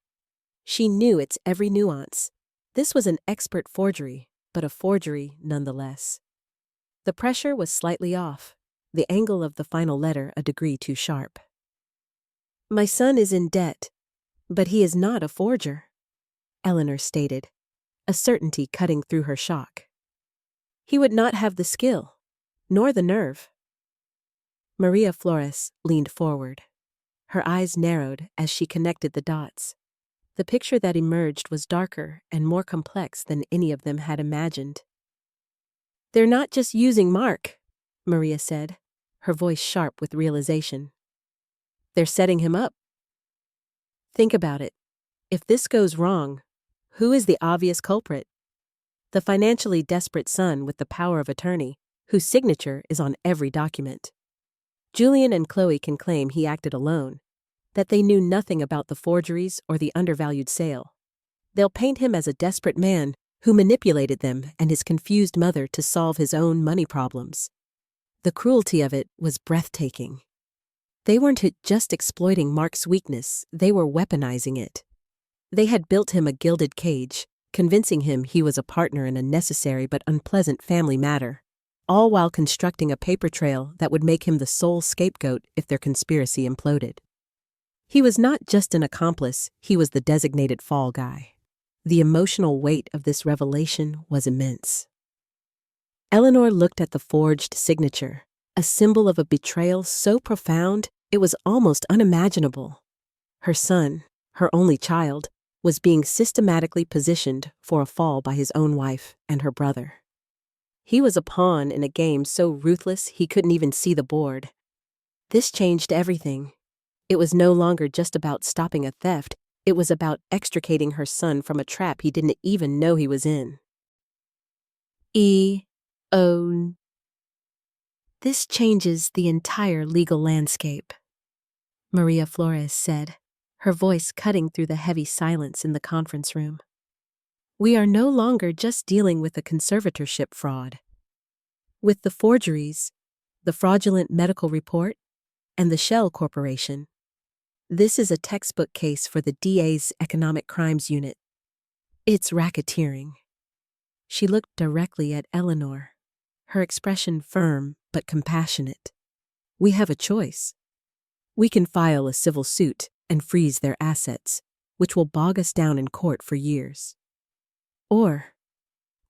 [SPEAKER 1] She knew its every nuance. This was an expert forgery, but a forgery nonetheless. The pressure was slightly off, the angle of the final letter a degree too sharp. "My son is in debt, but he is not a forger," Eleanor stated, a certainty cutting through her shock. "He would not have the skill, nor the nerve." Maria Flores leaned forward. Her eyes narrowed as she connected the dots. The picture that emerged was darker and more complex than any of them had imagined. "They're not just using Mark," Maria said, her voice sharp with realization. "They're setting him up. Think about it. If this goes wrong, who is the obvious culprit? The financially desperate son with the power of attorney, whose signature is on every document. Julian and Chloe can claim he acted alone, that they knew nothing about the forgeries or the undervalued sale. They'll paint him as a desperate man who manipulated them and his confused mother to solve his own money problems. The cruelty of it was breathtaking. They weren't just exploiting Mark's weakness, they were weaponizing it. They had built him a gilded cage, convincing him he was a partner in a necessary but unpleasant family matter, all while constructing a paper trail that would make him the sole scapegoat if their conspiracy imploded. He was not just an accomplice, he was the designated fall guy. The emotional weight of this revelation was immense. Eleanor looked at the forged signature, a symbol of a betrayal so profound it was almost unimaginable. Her son, her only child, was being systematically positioned for a fall by his own wife and her brother. He was a pawn in a game so ruthless he couldn't even see the board. This changed everything. It was no longer just about stopping a theft, it was about extricating her son from a trap he didn't even know he was in. This changes the entire legal landscape, Maria Flores said, her voice cutting through the heavy silence in the conference room. We are no longer just dealing with a conservatorship fraud. With the forgeries, the fraudulent medical report, and the Shell Corporation, this is a textbook case for the DA's Economic Crimes Unit. It's racketeering. She looked directly at Eleanor, her expression firm but compassionate. We have a choice. We can file a civil suit and freeze their assets, which will bog us down in court for years. Or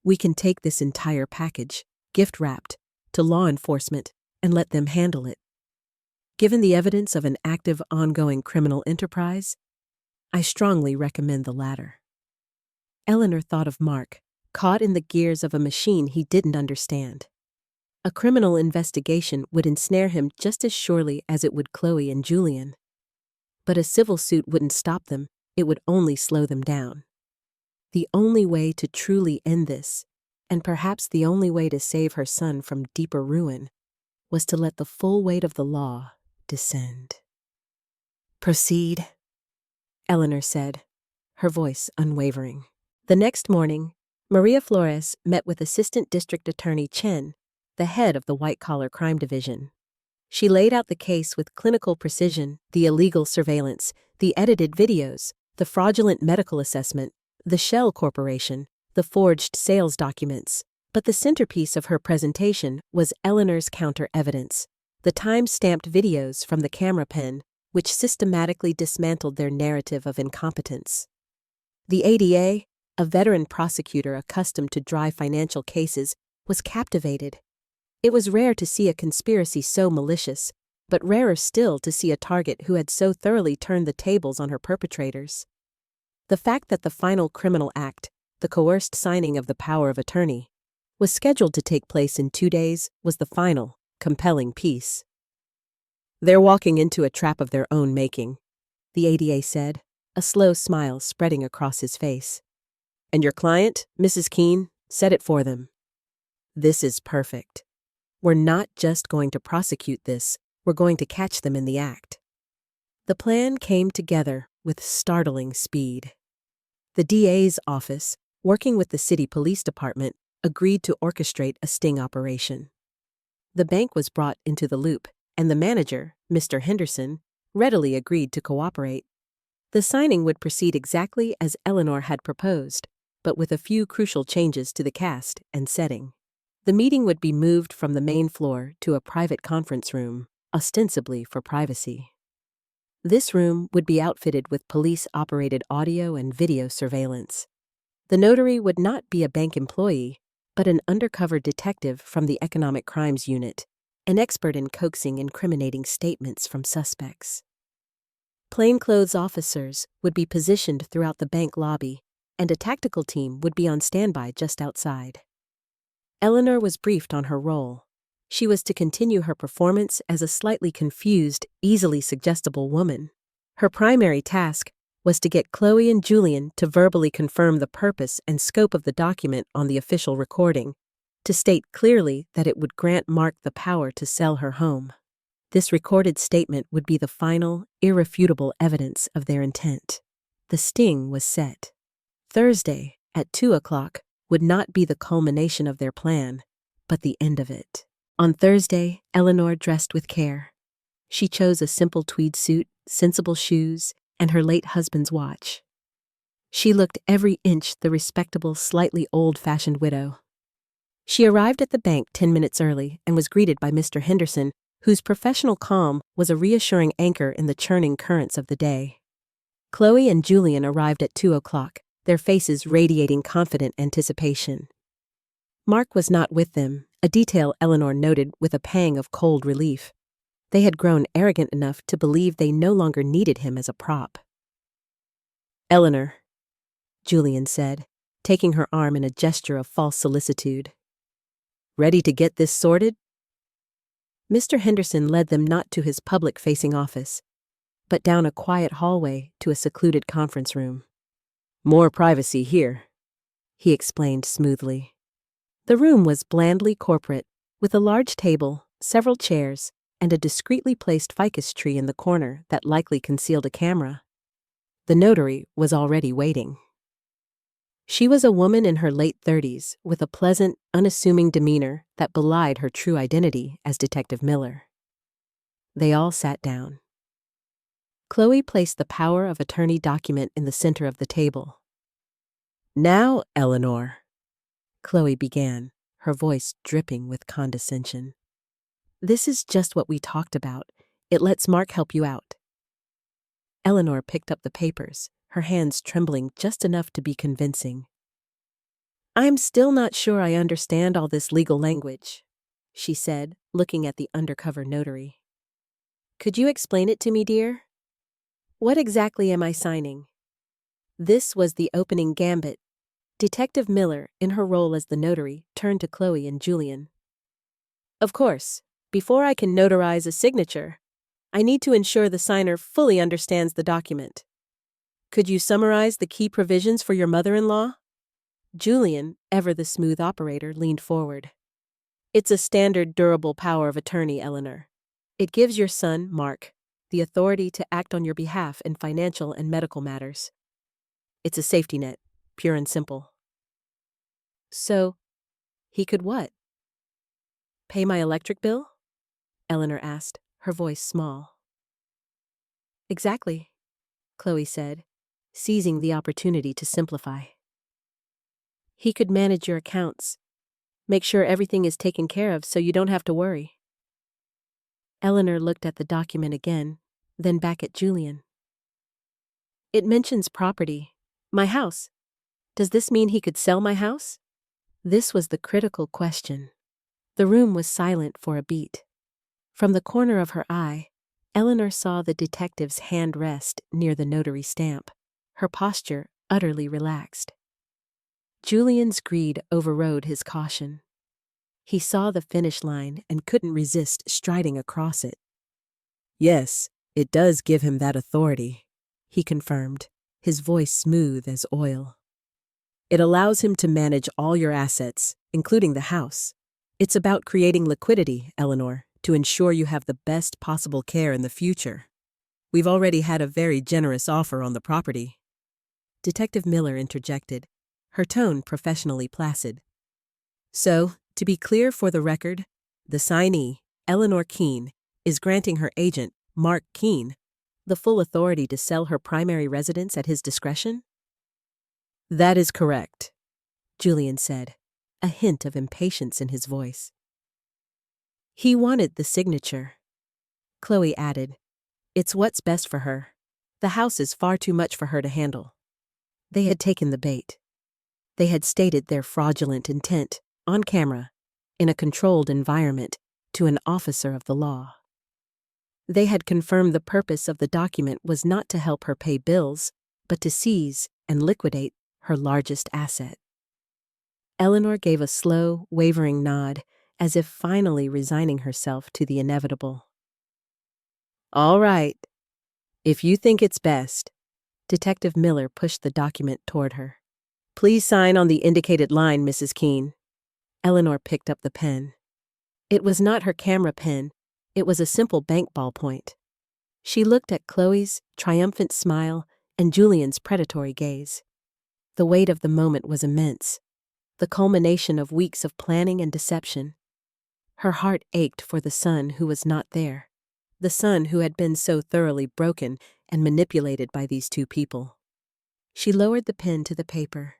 [SPEAKER 1] we can take this entire package, gift-wrapped, to law enforcement and let them handle it. Given the evidence of an active, ongoing criminal enterprise, I strongly recommend the latter. Eleanor thought of Mark, caught in the gears of a machine he didn't understand. A criminal investigation would ensnare him just as surely as it would Chloe and Julian. But a civil suit wouldn't stop them, it would only slow them down. The only way to truly end this, and perhaps the only way to save her son from deeper ruin, was to let the full weight of the law descend. Proceed, Eleanor said, her voice unwavering. The next morning, Maria Flores met with Assistant District Attorney Chen, the head of the White-Collar Crime Division. She laid out the case with clinical precision, the illegal surveillance, the edited videos, the fraudulent medical assessment, the Shell Corporation, the forged sales documents. But the centerpiece of her presentation was Eleanor's counter-evidence, the time-stamped videos from the camera pen, which systematically dismantled their narrative of incompetence. The ADA, a veteran prosecutor accustomed to dry financial cases, was captivated. It was rare to see a conspiracy so malicious, but rarer still to see a target who had so thoroughly turned the tables on her perpetrators. The fact that the final criminal act, the coerced signing of the power of attorney, was scheduled to take place in 2 days was the final, compelling piece. They're walking into a trap of their own making, the ADA said, a slow smile spreading across his face. And your client, Mrs. Keane, said it for them. This is perfect. We're not just going to prosecute this, we're going to catch them in the act. The plan came together with startling speed. The DA's office, working with the city police department, agreed to orchestrate a sting operation. The bank was brought into the loop, and the manager, Mr. Henderson, readily agreed to cooperate. The signing would proceed exactly as Eleanor had proposed, but with a few crucial changes to the cast and setting. The meeting would be moved from the main floor to a private conference room, ostensibly for privacy. This room would be outfitted with police-operated audio and video surveillance. The notary would not be a bank employee, but an undercover detective from the Economic Crimes Unit, an expert in coaxing incriminating statements from suspects. Plainclothes officers would be positioned throughout the bank lobby, and a tactical team would be on standby just outside. Eleanor was briefed on her role. She was to continue her performance as a slightly confused, easily suggestible woman. Her primary task was to get Chloe and Julian to verbally confirm the purpose and scope of the document on the official recording, to state clearly that it would grant Mark the power to sell her home. This recorded statement would be the final, irrefutable evidence of their intent. The sting was set. Thursday, at 2 o'clock, would not be the culmination of their plan, but the end of it. On Thursday, Eleanor dressed with care. She chose a simple tweed suit, sensible shoes, and her late husband's watch. She looked every inch the respectable, slightly old-fashioned widow. She arrived at the bank 10 minutes early and was greeted by Mr. Henderson, whose professional calm was a reassuring anchor in the churning currents of the day. Chloe and Julian arrived at 2 o'clock, their faces radiating confident anticipation. Mark was not with them, a detail Eleanor noted with a pang of cold relief. They had grown arrogant enough to believe they no longer needed him as a prop. "Eleanor," Julian said, taking her arm in a gesture of false solicitude. "Ready to get this sorted?" Mr. Henderson led them not to his public-facing office, but down a quiet hallway to a secluded conference room. "More privacy here," he explained smoothly. The room was blandly corporate, with a large table, several chairs, and a discreetly placed ficus tree in the corner that likely concealed a camera. The notary was already waiting. She was a woman in her late 30s, with a pleasant, unassuming demeanor that belied her true identity as Detective Miller. They all sat down. Chloe placed the power of attorney document in the center of the table. "Now, Eleanor," Chloe began, her voice dripping with condescension. "This is just what we talked about. It lets Mark help you out." Eleanor picked up the papers, her hands trembling just enough to be convincing. "I'm still not sure I understand all this legal language," she said, looking at the undercover notary. "Could you explain it to me, dear? What exactly am I signing?" This was the opening gambit. Detective Miller, in her role as the notary, turned to Chloe and Julian. "Of course, before I can notarize a signature, I need to ensure the signer fully understands the document. Could you summarize the key provisions for your mother-in-law?" Julian, ever the smooth operator, leaned forward. "It's a standard durable power of attorney, Eleanor. It gives your son, Mark, the authority to act on your behalf in financial and medical matters. It's a safety net, pure and simple." "So, he could what? Pay my electric bill?" Eleanor asked, her voice small. "Exactly," Chloe said, seizing the opportunity to simplify. "He could manage your accounts, make sure everything is taken care of so you don't have to worry." Eleanor looked at the document again, then back at Julian. "It mentions property. My house. Does this mean he could sell my house?" This was the critical question. The room was silent for a beat. From the corner of her eye, Eleanor saw the detective's hand rest near the notary stamp, her posture utterly relaxed. Julian's greed overrode his caution. He saw the finish line and couldn't resist striding across it. "Yes, it does give him that authority," he confirmed, his voice smooth as oil. "It allows him to manage all your assets, including the house. It's about creating liquidity, Eleanor, to ensure you have the best possible care in the future. We've already had a very generous offer on the property." Detective Miller interjected, her tone professionally placid. "So, to be clear for the record, the signee, Eleanor Keane, is granting her agent, Mark Keane, the full authority to sell her primary residence at his discretion?" "That is correct," Julian said, a hint of impatience in his voice. "He wanted the signature," Chloe added. "It's what's best for her. The house is far too much for her to handle." They had taken the bait. They had stated their fraudulent intent, on camera, in a controlled environment, to an officer of the law. They had confirmed the purpose of the document was not to help her pay bills, but to seize and liquidate her largest asset. Eleanor gave a slow, wavering nod, as if finally resigning herself to the inevitable. "All right. If you think it's best," Detective Miller pushed the document toward her. "Please sign on the indicated line, Mrs. Keane." Eleanor picked up the pen. It was not her camera pen, it was a simple bank ballpoint. She looked at Chloe's triumphant smile and Julian's predatory gaze. The weight of the moment was immense, the culmination of weeks of planning and deception. Her heart ached for the son who was not there, the son who had been so thoroughly broken and manipulated by these two people. She lowered the pen to the paper.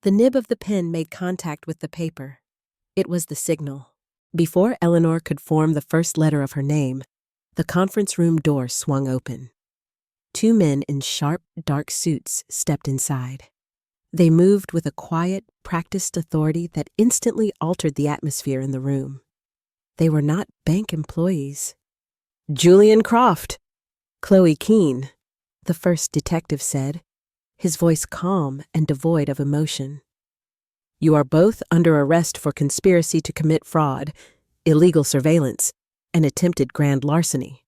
[SPEAKER 1] The nib of the pen made contact with the paper. It was the signal. Before Eleanor could form the first letter of her name, the conference room door swung open. Two men in sharp, dark suits stepped inside. They moved with a quiet, practiced authority that instantly altered the atmosphere in the room. They were not bank employees. "Julian Croft, Chloe Keane," the first detective said, his voice calm and devoid of emotion. "You are both under arrest for conspiracy to commit fraud, illegal surveillance, and attempted grand larceny."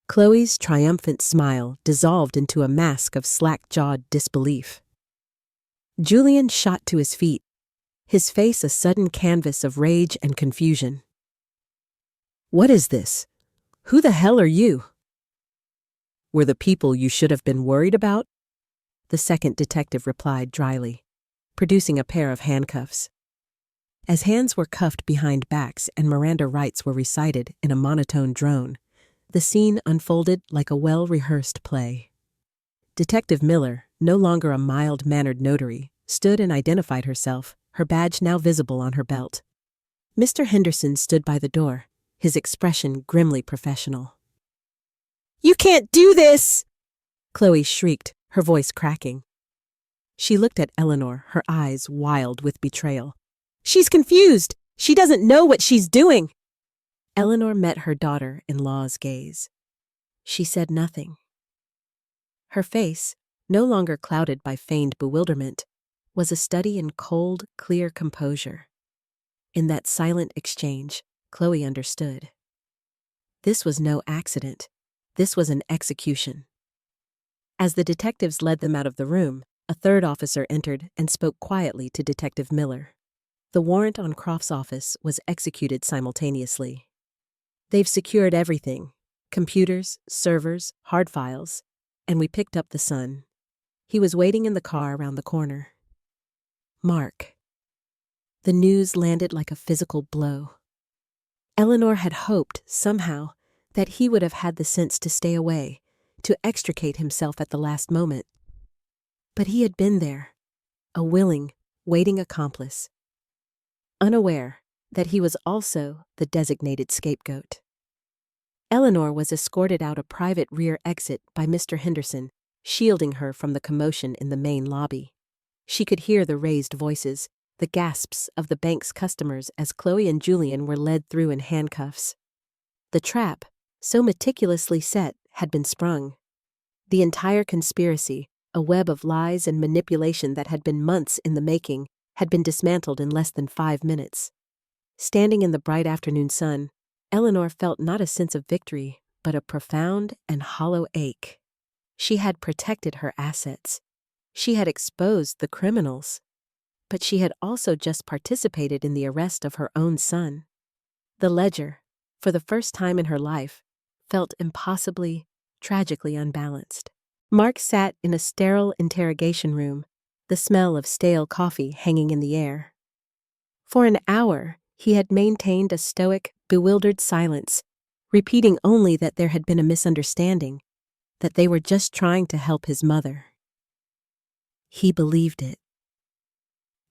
[SPEAKER 1] Chloe's triumphant smile dissolved into a mask of slack-jawed disbelief. Julian shot to his feet, his face a sudden canvas of rage and confusion. "What is this? Who the hell are you?" "We're the people you should have been worried about," the second detective replied dryly, producing a pair of handcuffs. As hands were cuffed behind backs and Miranda rights were recited in a monotone drone, the scene unfolded like a well-rehearsed play. Detective Miller, no longer a mild-mannered notary, stood and identified herself, her badge now visible on her belt. Mr. Henderson stood by the door, his expression grimly professional. "You can't do this!" Chloe shrieked, her voice cracking. She looked at Eleanor, her eyes wild with betrayal. "She's confused! She doesn't know what she's doing!" Eleanor met her daughter-in-law's gaze. She said nothing. Her face, no longer clouded by feigned bewilderment, was a study in cold, clear composure. In that silent exchange, Chloe understood. This was no accident. This was an execution. As the detectives led them out of the room, a third officer entered and spoke quietly to Detective Miller. The warrant on Croft's office was executed simultaneously. "They've secured everything: computers, servers, hard files, and we picked up the son. He was waiting in the car around the corner." Mark. The news landed like a physical blow. Eleanor had hoped, somehow, that he would have had the sense to stay away, to extricate himself at the last moment. But he had been there, a willing, waiting accomplice, unaware that he was also the designated scapegoat. Eleanor was escorted out a private rear exit by Mr. Henderson, shielding her from the commotion in the main lobby. She could hear the raised voices, the gasps of the bank's customers as Chloe and Julian were led through in handcuffs. The trap, so meticulously set, had been sprung. The entire conspiracy, a web of lies and manipulation that had been months in the making, had been dismantled in less than 5 minutes. Standing in the bright afternoon sun, Eleanor felt not a sense of victory, but a profound and hollow ache. She had protected her assets. She had exposed the criminals. But she had also just participated in the arrest of her own son. The ledger, for the first time in her life, felt impossibly, tragically unbalanced. Mark sat in a sterile interrogation room, the smell of stale coffee hanging in the air. For an hour, he had maintained a stoic, bewildered silence, repeating only that there had been a misunderstanding, that they were just trying to help his mother. He believed it.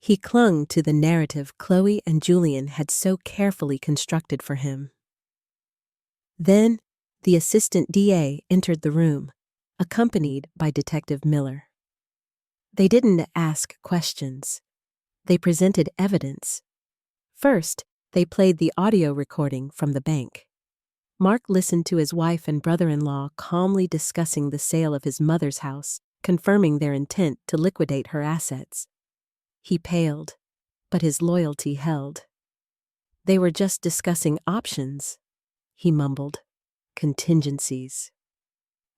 [SPEAKER 1] He clung to the narrative Chloe and Julian had so carefully constructed for him. Then, the assistant DA entered the room, accompanied by Detective Miller. They didn't ask questions. They presented evidence. First, they played the audio recording from the bank. Mark listened to his wife and brother-in-law calmly discussing the sale of his mother's house, confirming their intent to liquidate her assets. He paled, but his loyalty held. "They were just discussing options," he mumbled. "Contingencies."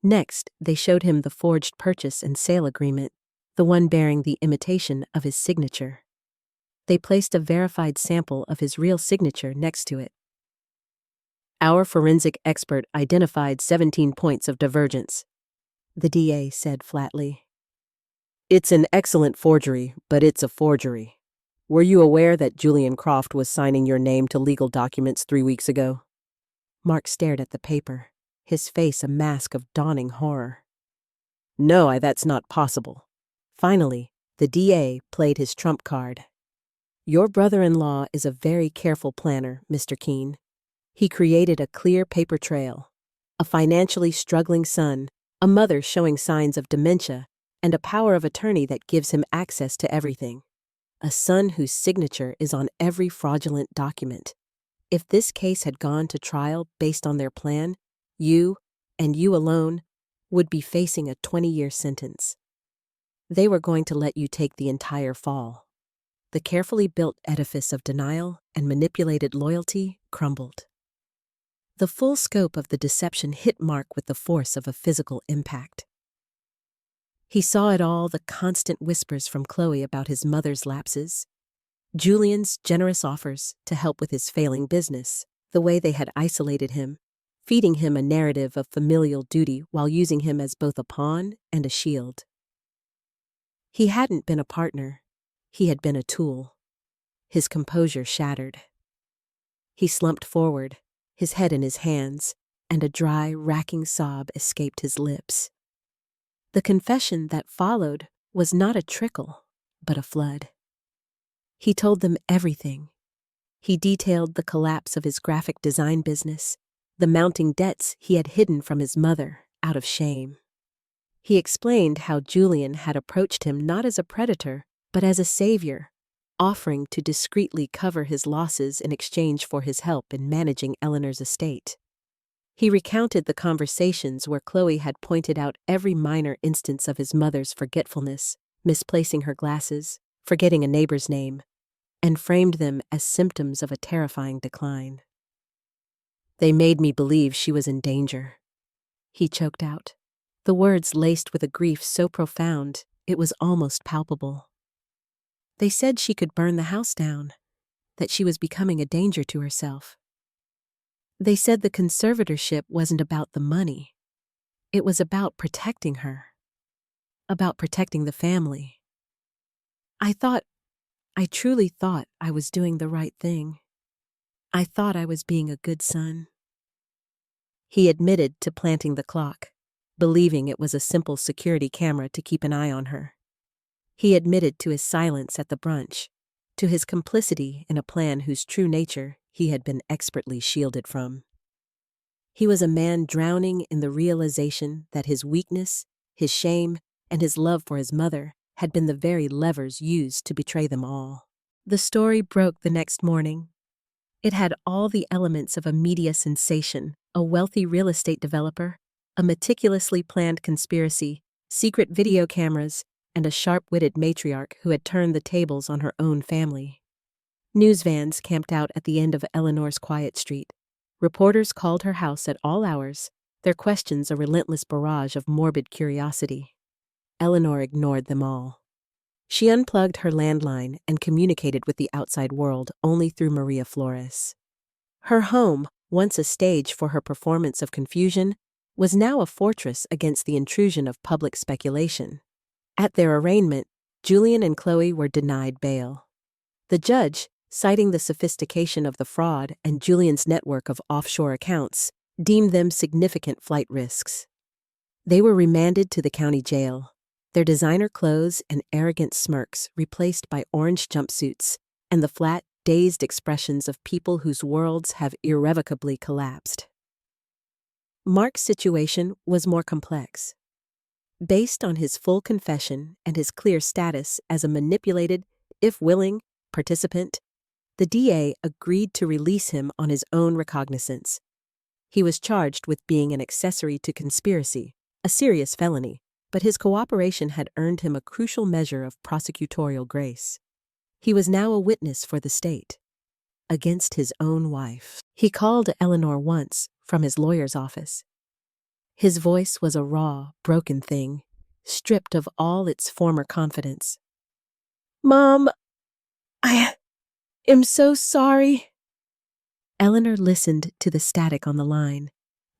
[SPEAKER 1] Next, they showed him the forged purchase and sale agreement, the one bearing the imitation of his signature. They placed a verified sample of his real signature next to it. Our forensic expert identified 17 points of divergence, the DA said flatly. It's an excellent forgery, but it's a forgery. Were you aware that Julian Croft was signing your name to legal documents 3 weeks ago? Mark stared at the paper, his face a mask of dawning horror. No, that's not possible. Finally, the DA played his trump card. Your brother-in-law is a very careful planner, Mr. Keane. He created a clear paper trail, a financially struggling son, a mother showing signs of dementia, and a power of attorney that gives him access to everything. A son whose signature is on every fraudulent document. If this case had gone to trial based on their plan, you, and you alone, would be facing a 20-year sentence. They were going to let you take the entire fall. The carefully built edifice of denial and manipulated loyalty crumbled. The full scope of the deception hit Mark with the force of a physical impact. He saw it all, the constant whispers from Chloe about his mother's lapses, Julian's generous offers to help with his failing business, the way they had isolated him, feeding him a narrative of familial duty while using him as both a pawn and a shield. He hadn't been a partner, he had been a tool. His composure shattered. He slumped forward, his head in his hands, and a dry, racking sob escaped his lips. The confession that followed was not a trickle, but a flood. He told them everything. He detailed the collapse of his graphic design business, the mounting debts he had hidden from his mother out of shame. He explained how Julian had approached him not as a predator, but as a savior, offering to discreetly cover his losses in exchange for his help in managing Eleanor's estate. He recounted the conversations where Chloe had pointed out every minor instance of his mother's forgetfulness, misplacing her glasses, forgetting a neighbor's name, and framed them as symptoms of a terrifying decline. They made me believe she was in danger, he choked out, the words laced with a grief so profound it was almost palpable. They said she could burn the house down, that she was becoming a danger to herself. They said the conservatorship wasn't about the money. It was about protecting her, about protecting the family. I truly thought I was doing the right thing. I thought I was being a good son. He admitted to planting the clock, believing it was a simple security camera to keep an eye on her. He admitted to his silence at the brunch, to his complicity in a plan whose true nature he had been expertly shielded from. He was a man drowning in the realization that his weakness, his shame, and his love for his mother had been the very levers used to betray them all. The story broke the next morning. It had all the elements of a media sensation, a wealthy real estate developer, a meticulously planned conspiracy, secret video cameras, and a sharp-witted matriarch who had turned the tables on her own family. News vans camped out at the end of Eleanor's quiet street. Reporters called her house at all hours, their questions a relentless barrage of morbid curiosity. Eleanor ignored them all. She unplugged her landline and communicated with the outside world only through Maria Flores. Her home, once a stage for her performance of confusion, was now a fortress against the intrusion of public speculation. At their arraignment, Julian and Chloe were denied bail. The judge, citing the sophistication of the fraud and Julian's network of offshore accounts, deemed them significant flight risks. They were remanded to the county jail, their designer clothes and arrogant smirks replaced by orange jumpsuits and the flat, dazed expressions of people whose worlds have irrevocably collapsed. Mark's situation was more complex. Based on his full confession and his clear status as a manipulated, if willing, participant, the DA agreed to release him on his own recognizance. He was charged with being an accessory to conspiracy, a serious felony, but his cooperation had earned him a crucial measure of prosecutorial grace. He was now a witness for the state, against his own wife. He called Eleanor once from his lawyer's office. His voice was a raw, broken thing, stripped of all its former confidence. "Mom, I am so sorry." Eleanor listened to the static on the line,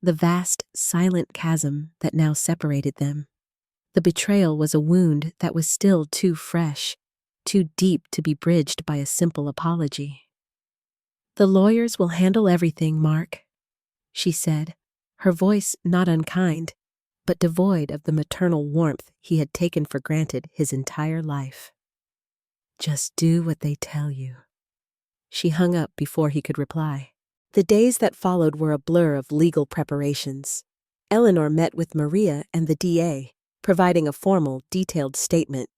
[SPEAKER 1] the vast, silent chasm that now separated them. The betrayal was a wound that was still too fresh, too deep to be bridged by a simple apology. "The lawyers will handle everything, Mark," she said, her voice not unkind, but devoid of the maternal warmth he had taken for granted his entire life. "Just do what they tell you." She hung up before he could reply. The days that followed were a blur of legal preparations. Eleanor met with Maria and the DA, providing a formal, detailed statement.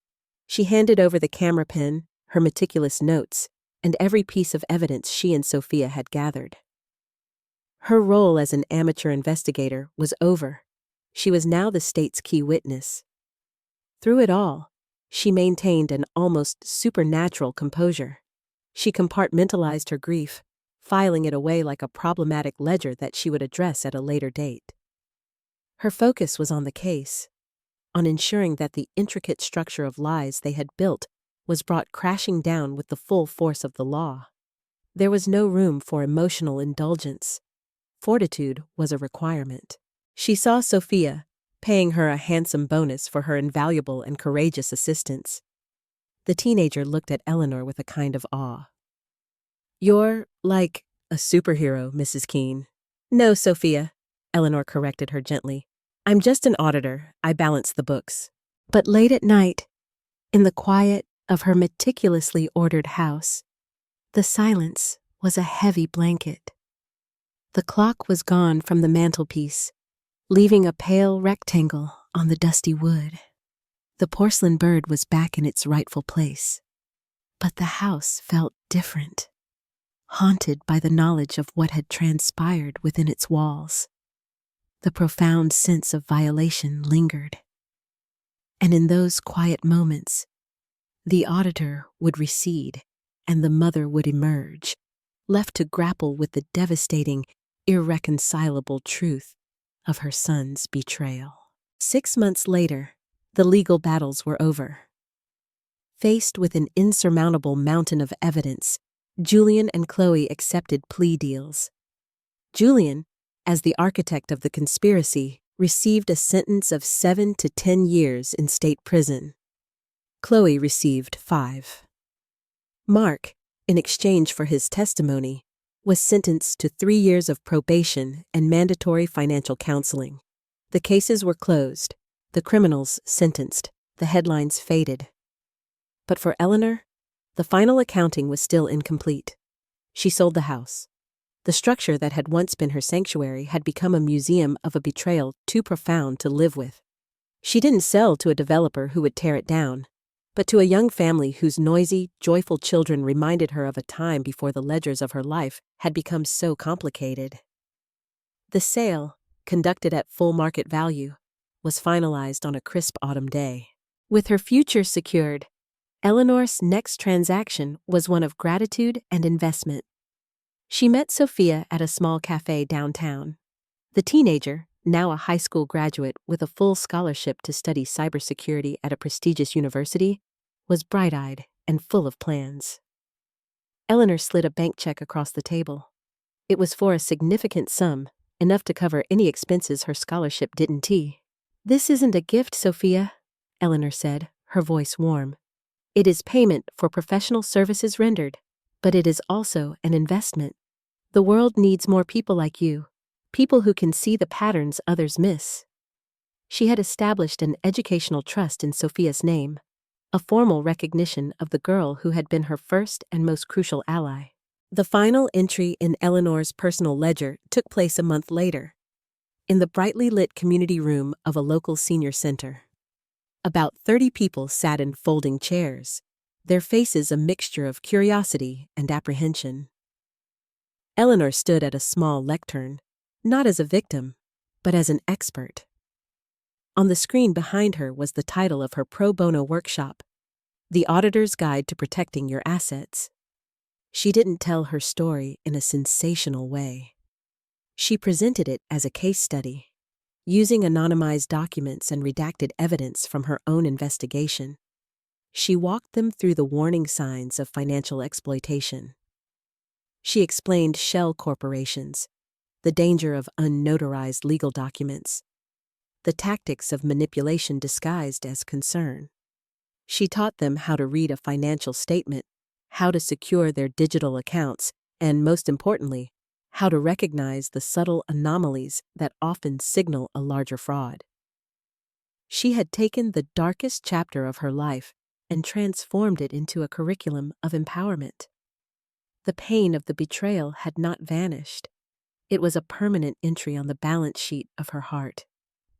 [SPEAKER 1] She handed over the camera pen, her meticulous notes, and every piece of evidence she and Sophia had gathered. Her role as an amateur investigator was over. She was now the state's key witness. Through it all, she maintained an almost supernatural composure. She compartmentalized her grief, filing it away like a problematic ledger that she would address at a later date. Her focus was on the case, on ensuring that the intricate structure of lies they had built was brought crashing down with the full force of the law. There was no room for emotional indulgence. Fortitude was a requirement. She saw Sophia, paying her a handsome bonus for her invaluable and courageous assistance. The teenager looked at Eleanor with a kind of awe. "You're like a superhero, Mrs. Keane." "No, Sophia," Eleanor corrected her gently. "I'm just an auditor. I balance the books." But late at night, in the quiet of her meticulously ordered house, the silence was a heavy blanket. The clock was gone from the mantelpiece, leaving a pale rectangle on the dusty wood. The porcelain bird was back in its rightful place. But the house felt different, haunted by the knowledge of what had transpired within its walls. The profound sense of violation lingered. And in those quiet moments, the auditor would recede and the mother would emerge, left to grapple with the devastating, irreconcilable truth of her son's betrayal. 6 months later, the legal battles were over. Faced with an insurmountable mountain of evidence, Julian and Chloe accepted plea deals. Julian, as the architect of the conspiracy, received a sentence of 7 to 10 years in state prison. Chloe received 5. Mark, in exchange for his testimony, was sentenced to 3 years of probation and mandatory financial counseling. The cases were closed, the criminals sentenced, the headlines faded. But for Eleanor, the final accounting was still incomplete. She sold the house. The structure that had once been her sanctuary had become a museum of a betrayal too profound to live with. She didn't sell to a developer who would tear it down, but to a young family whose noisy, joyful children reminded her of a time before the ledgers of her life had become so complicated. The sale, conducted at full market value, was finalized on a crisp autumn day. With her future secured, Eleanor's next transaction was one of gratitude and investment. She met Sophia at a small cafe downtown. The teenager, now a high school graduate with a full scholarship to study cybersecurity at a prestigious university, was bright-eyed and full of plans. Eleanor slid a bank check across the table. It was for a significant sum, enough to cover any expenses her scholarship didn't. "This isn't a gift, Sophia," Eleanor said, her voice warm. "It is payment for professional services rendered, but it is also an investment. The world needs more people like you, people who can see the patterns others miss." She had established an educational trust in Sophia's name, a formal recognition of the girl who had been her first and most crucial ally. The final entry in Eleanor's personal ledger took place a month later, in the brightly lit community room of a local senior center. About 30 people sat in folding chairs, their faces a mixture of curiosity and apprehension. Eleanor stood at a small lectern, not as a victim, but as an expert. On the screen behind her was the title of her pro bono workshop, The Auditor's Guide to Protecting Your Assets. She didn't tell her story in a sensational way. She presented it as a case study, using anonymized documents and redacted evidence from her own investigation. She walked them through the warning signs of financial exploitation, She explained shell corporations, the danger of unnotarized legal documents, the tactics of manipulation disguised as concern. She taught them how to read a financial statement, how to secure their digital accounts, and most importantly, how to recognize the subtle anomalies that often signal a larger fraud. She had taken the darkest chapter of her life and transformed it into a curriculum of empowerment. The pain of the betrayal had not vanished. It was a permanent entry on the balance sheet of her heart,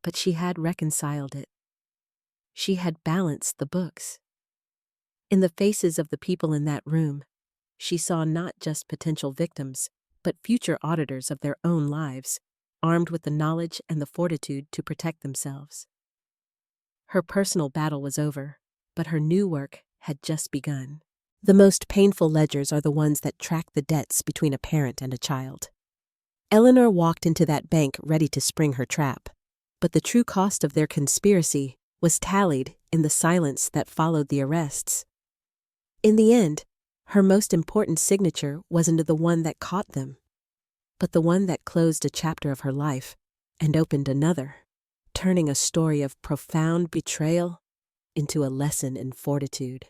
[SPEAKER 1] but she had reconciled it. She had balanced the books. In the faces of the people in that room, she saw not just potential victims, but future auditors of their own lives, armed with the knowledge and the fortitude to protect themselves. Her personal battle was over, but her new work had just begun. The most painful ledgers are the ones that track the debts between a parent and a child. Eleanor walked into that bank ready to spring her trap, but the true cost of their conspiracy was tallied in the silence that followed the arrests. In the end, her most important signature wasn't the one that caught them, but the one that closed a chapter of her life and opened another, turning a story of profound betrayal into a lesson in fortitude.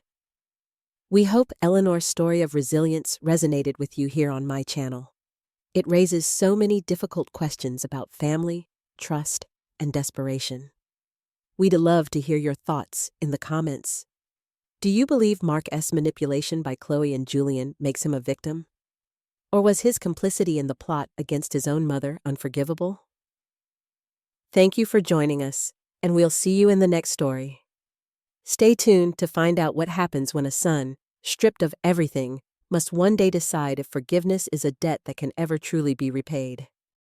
[SPEAKER 1] We hope Eleanor's story of resilience resonated with you here on my channel. It raises so many difficult questions about family, trust, and desperation. We'd love to hear your thoughts in the comments. Do you believe Mark S. manipulation by Chloe and Julian makes him a victim? Or was his complicity in the plot against his own mother unforgivable? Thank you for joining us, and we'll see you in the next story. Stay tuned to find out what happens when a son, stripped of everything, must one day decide if forgiveness is a debt that can ever truly be repaid.